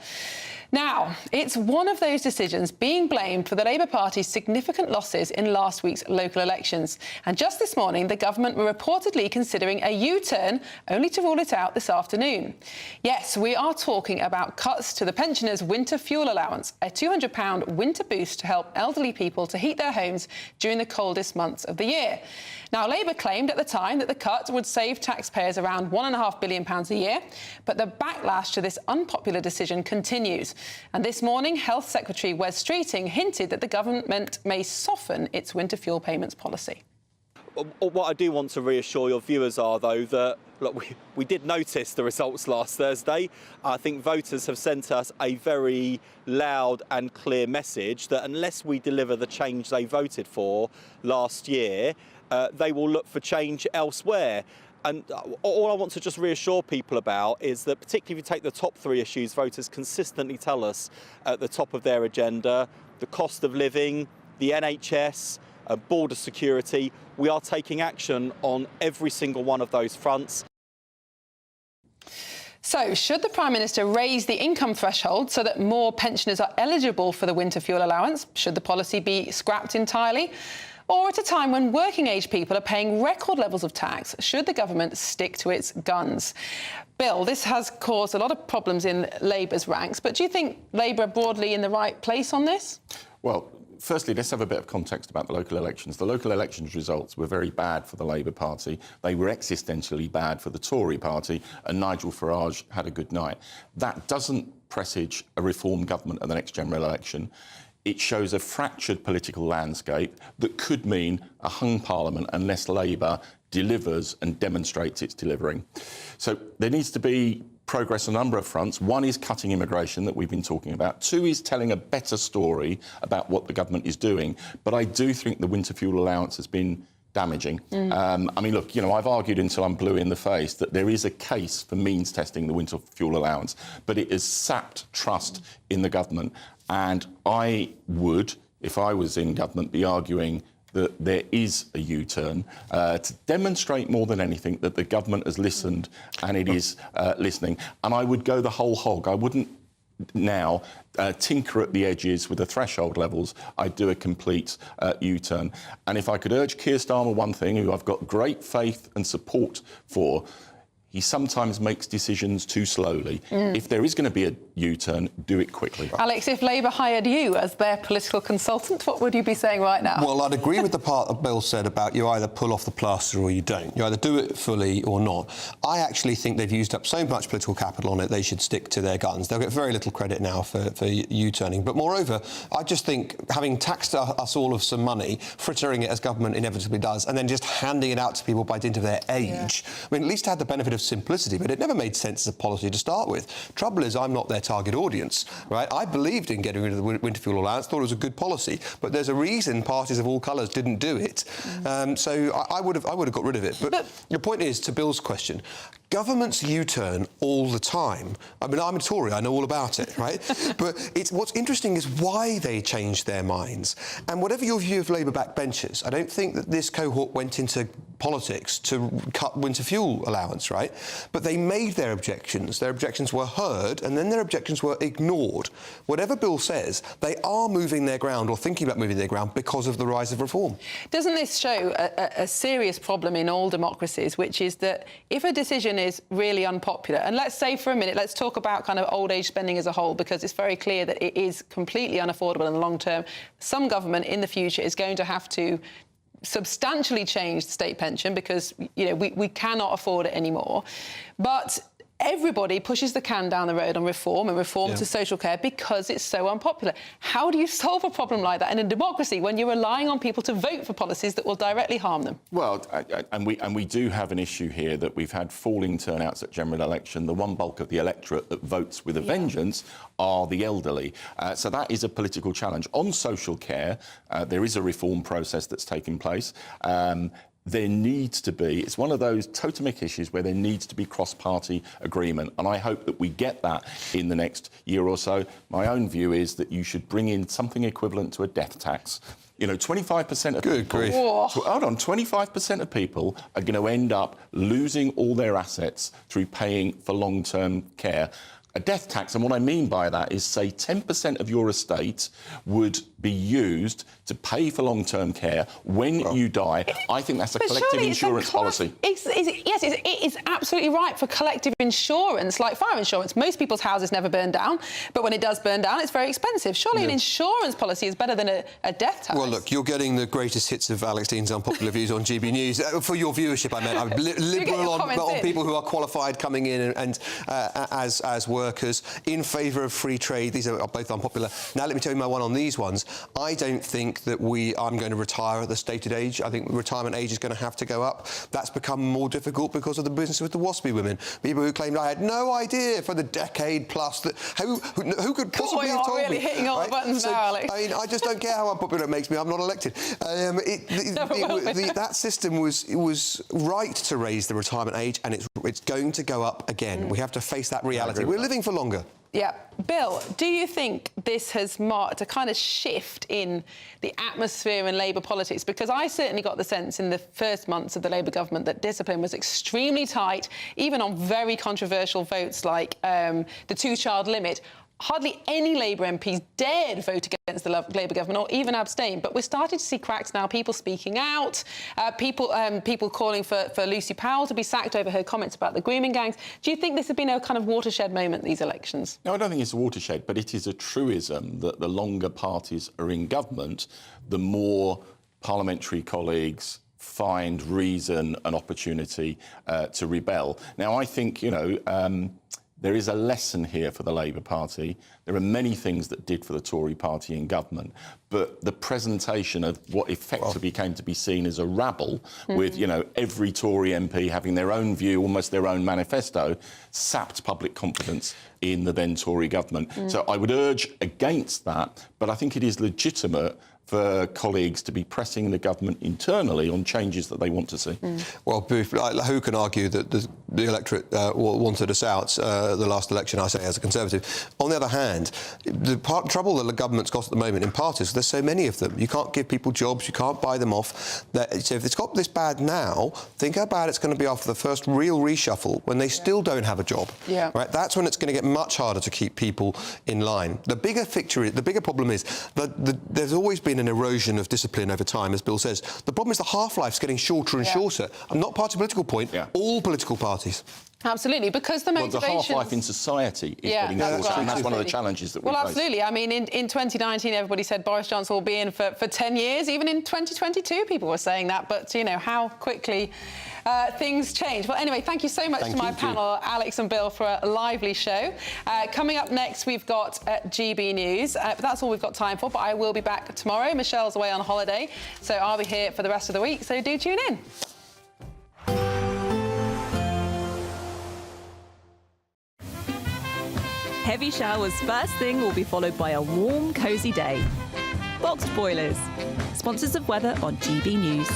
Now, it's one of those decisions being blamed for the Labour Party's significant losses in last week's local elections. And just this morning, the government were reportedly considering a U-turn, only to rule it out this afternoon. Yes, we are talking about cuts to the pensioners' winter fuel allowance, a £200 winter boost to help elderly people to heat their homes during the coldest months of the year. Now, Labour claimed at the time that the cut would save taxpayers around £1.5 billion a year, but the backlash to this unpopular decision continues. And this morning, Health Secretary Wes Streeting hinted that the government may soften its winter fuel payments policy. What I do want to reassure your viewers are, though, that look, we did notice the results last Thursday. I think voters have sent us a very loud and clear message that unless we deliver the change they voted for last year, they will look for change elsewhere. And all I want to just reassure people about is that, particularly if you take the top 3 issues voters consistently tell us at the top of their agenda, the cost of living, the NHS, border security, we are taking action on every single one of those fronts. So, should the Prime Minister raise the income threshold so that more pensioners are eligible for the winter fuel allowance? Should the policy be scrapped entirely? Or at a time when working-age people are paying record levels of tax, should the government stick to its guns? Bill, this has caused a lot of problems in Labour's ranks, but do you think Labour are broadly in the right place on this? Well, firstly, let's have a bit of context about the local elections. The local elections results were very bad for the Labour Party. They were existentially bad for the Tory Party, and Nigel Farage had a good night. That doesn't presage a reform government at the next general election. It shows a fractured political landscape that could mean a hung parliament unless Labour delivers and demonstrates it's delivering. So there needs to be progress on a number of fronts. One is cutting immigration that we've been talking about. 2 is telling a better story about what the government is doing. But I do think the winter fuel allowance has been damaging. I mean, look, you know, I've argued until I'm blue in the face that there is a case for means testing the winter fuel allowance, but it has sapped trust in the government. And I would, if I was in government, be arguing that there is a U-turn to demonstrate more than anything that the government has listened and it is listening. And I would go the whole hog. I wouldn't now tinker at the edges with the threshold levels. I'd do a complete U-turn. And if I could urge Keir Starmer one thing, who I've got great faith and support for, he sometimes makes decisions too slowly. If there is going to be a U-turn, do it quickly. Alex, if Labour hired you as their political consultant, what would you be saying right now? Well, I'd agree with the part that Bill said about you either pull off the plaster or you don't. You either do it fully or not. I actually think they've used up so much political capital on it, they should stick to their guns. They'll get very little credit now for U-turning. But moreover, I just think having taxed us all of some money, frittering it as government inevitably does, and then just handing it out to people by dint of their age, I mean, at least it had the benefit of simplicity, but it never made sense as a policy to start with. Trouble is, I'm not their target audience, right? I believed in getting rid of the winter fuel allowance, thought it was a good policy, but there's a reason parties of all colours didn't do it. So I would have got rid of it. But your point is, to Bill's question, governments U-turn all the time. I mean, I'm a Tory, I know all about it, right? But what's interesting is why they changed their minds. And whatever your view of Labour backbenchers, I don't think that this cohort went into politics to cut winter fuel allowance, right? But they made their objections were heard, and then their objections were ignored. Whatever Bill says, they are moving their ground or thinking about moving their ground because of the rise of reform. Doesn't this show a serious problem in all democracies, which is that if a decision is really unpopular, and let's say for a minute, let's talk about kind of old age spending as a whole, because it's very clear that it is completely unaffordable in the long term. Some government in the future is going to have to substantially change the state pension because, you know, we cannot afford it anymore. But everybody pushes the can down the road on reform and reform to social care because it's so unpopular. How do you solve a problem like that in a democracy when you're relying on people to vote for policies that will directly harm them? Well, and we do have an issue here that we've had falling turnouts at general election. The one bulk of the electorate that votes with a vengeance are the elderly. So that is a political challenge. On social care, there is a reform process that's taking place. There needs to be, it's one of those totemic issues where there needs to be cross-party agreement, and I hope that we get that in the next year or so. My own view is that you should bring in something equivalent to a death tax. You know, 25% of people... Hold on, 25% of people are going to end up losing all their assets through paying for long-term care. A death tax, and what I mean by that is, say, 10% of your estate would be used to pay for long-term care when you die. I think that's a collective insurance policy. Yes, it is absolutely right for collective insurance, like fire insurance. Most people's houses never burn down, but when it does burn down, it's very expensive. Surely an insurance policy is better than a death tax. Well, look, you're getting the greatest hits of Alex Dean's unpopular views on GB News. For your viewership, I meant. I'm liberal on people who are qualified coming in and as work. workers, in favour of free trade. These are both unpopular. Now, let me tell you my one on these ones. I don't think that I'm going to retire at the stated age. I think retirement age is going to have to go up. That's become more difficult because of the business with the WASPy women. People who claimed I had no idea for the decade plus that who could possibly have told me. You're really hitting all the buttons now, Alex. I mean, I just don't care how unpopular it makes me. I'm not elected. That system was right to raise the retirement age, and it's going to go up again. We have to face that reality. We're living for longer. Yeah. Bill, do you think this has marked a kind of shift in the atmosphere in Labour politics? Because I certainly got the sense in the first months of the Labour government that discipline was extremely tight, even on very controversial votes like the two-child limit. Hardly any Labour MPs dared vote against the Labour government or even abstain. But we're starting to see cracks now, people speaking out, people calling for Lucy Powell to be sacked over her comments about the grooming gangs. Do you think this has been a kind of watershed moment, these elections? No, I don't think it's a watershed, but it is a truism that the longer parties are in government, the more parliamentary colleagues find reason and opportunity to rebel. Now, I think, there is a lesson here for the Labour Party. There are many things that did for the Tory party in government, but the presentation of what effectively came to be seen as a rabble, with every Tory MP having their own view, almost their own manifesto, sapped public confidence in the then Tory government. So I would urge against that, but I think it is legitimate for colleagues to be pressing the government internally on changes that they want to see. Well, who can argue that the electorate wanted us out the last election, I say, as a Conservative? On the other hand, the trouble that the government's got at the moment, in part, is there's so many of them. You can't give people jobs, you can't buy them off. So if it's got this bad now, think how bad it's going to be after the first real reshuffle, when they still don't have a job. Right? That's when it's going to get much harder to keep people in line. The bigger problem is that there's always been an erosion of discipline over time, as Bill says. The problem is the half-life's getting shorter and shorter. I'm not part of a political point, all political parties. Absolutely, because the motivation... Well, the half-life in society is getting shorter, and that's one of the challenges that we face. Well, absolutely. I mean, in 2019, everybody said Boris Johnson will be in for 10 years. Even in 2022, people were saying that. But, how quickly things change. Well, anyway, thank you so much to my panel, Alex and Bill, for a lively show. Coming up next, we've got GB News. But that's all we've got time for, but I will be back tomorrow. Michelle's away on holiday, so I'll be here for the rest of the week. So do tune in. Heavy showers first thing will be followed by a warm, cosy day. Boxed boilers, sponsors of weather on GB News.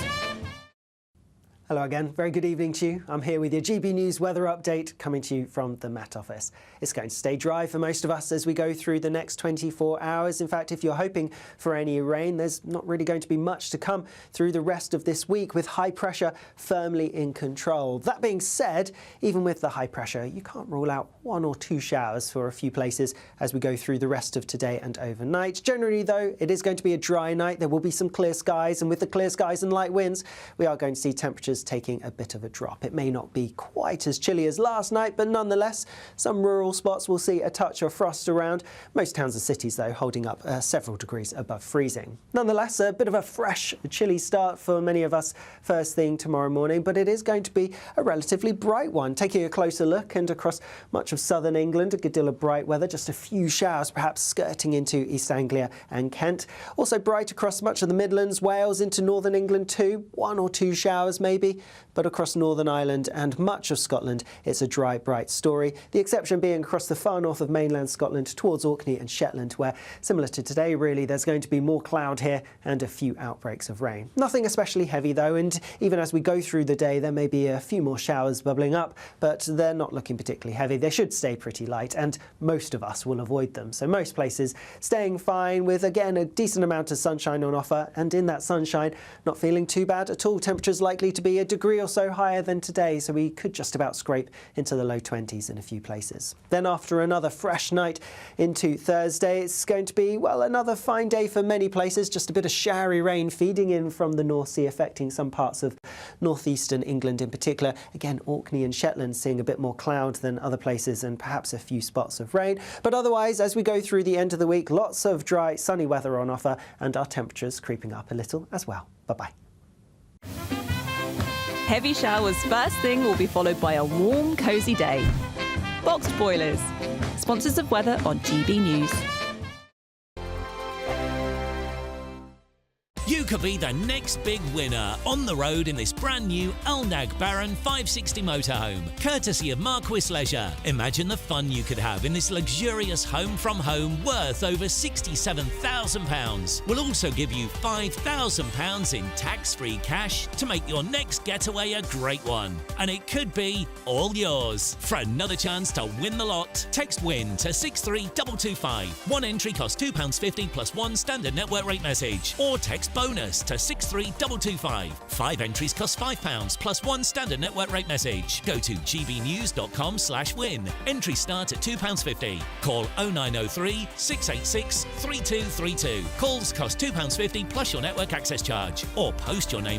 Hello again, very good evening to you. I'm here with your GB News weather update coming to you from the Met Office. It's going to stay dry for most of us as we go through the next 24 hours. In fact, if you're hoping for any rain, there's not really going to be much to come through the rest of this week with high pressure firmly in control. That being said, even with the high pressure, you can't rule out 1 or 2 showers for a few places as we go through the rest of today and overnight. Generally, though, it is going to be a dry night. There will be some clear skies, and with the clear skies and light winds, we are going to see temperatures taking a bit of a drop. It may not be quite as chilly as last night, but nonetheless, some rural spots will see a touch of frost around. Most towns and cities, though, holding up several degrees above freezing. Nonetheless, a bit of a fresh, chilly start for many of us first thing tomorrow morning, but it is going to be a relatively bright one. Taking a closer look, and across much of southern England, a good deal of bright weather, just a few showers perhaps skirting into East Anglia and Kent. Also bright across much of the Midlands, Wales, into northern England too. 1 or 2 showers maybe. But across Northern Ireland and much of Scotland, it's a dry, bright story. The exception being across the far north of mainland Scotland towards Orkney and Shetland, where, similar to today, really, there's going to be more cloud here and a few outbreaks of rain. Nothing especially heavy, though, and even as we go through the day, there may be a few more showers bubbling up, but they're not looking particularly heavy. They should stay pretty light, and most of us will avoid them. So most places staying fine with, again, a decent amount of sunshine on offer, and in that sunshine, not feeling too bad at all. Temperatures likely to be a degree or so higher than today, so we could just about scrape into the low 20s in a few places. Then after another fresh night into Thursday, it's going to be, well, another fine day for many places. Just a bit of showery rain feeding in from the North Sea, affecting some parts of northeastern England in particular. Again, Orkney and Shetland seeing a bit more cloud than other places, and perhaps a few spots of rain. But otherwise, as we go through the end of the week, lots of dry, sunny weather on offer, and our temperatures creeping up a little as well. Bye-bye. Heavy showers first thing will be followed by a warm, cosy day. Boxed boilers, Sponsors of weather on GB News. You could be the next big winner on the road in this brand new Alnag Baron 560 motorhome, courtesy of Marquis Leisure. Imagine the fun you could have in this luxurious home from home worth over £67,000. We'll also give you £5,000 in tax-free cash to make your next getaway a great one. And it could be all yours. For another chance to win the lot, text WIN to 63225. One entry costs £2.50 plus one standard network rate message. Or text bonus to 63225. 5 entries cost £5 plus one standard network rate message. Go to gbnews.com/win. Entries start at £2.50. Call 0903 686 3232. Calls cost £2.50 plus your network access charge. Or post your name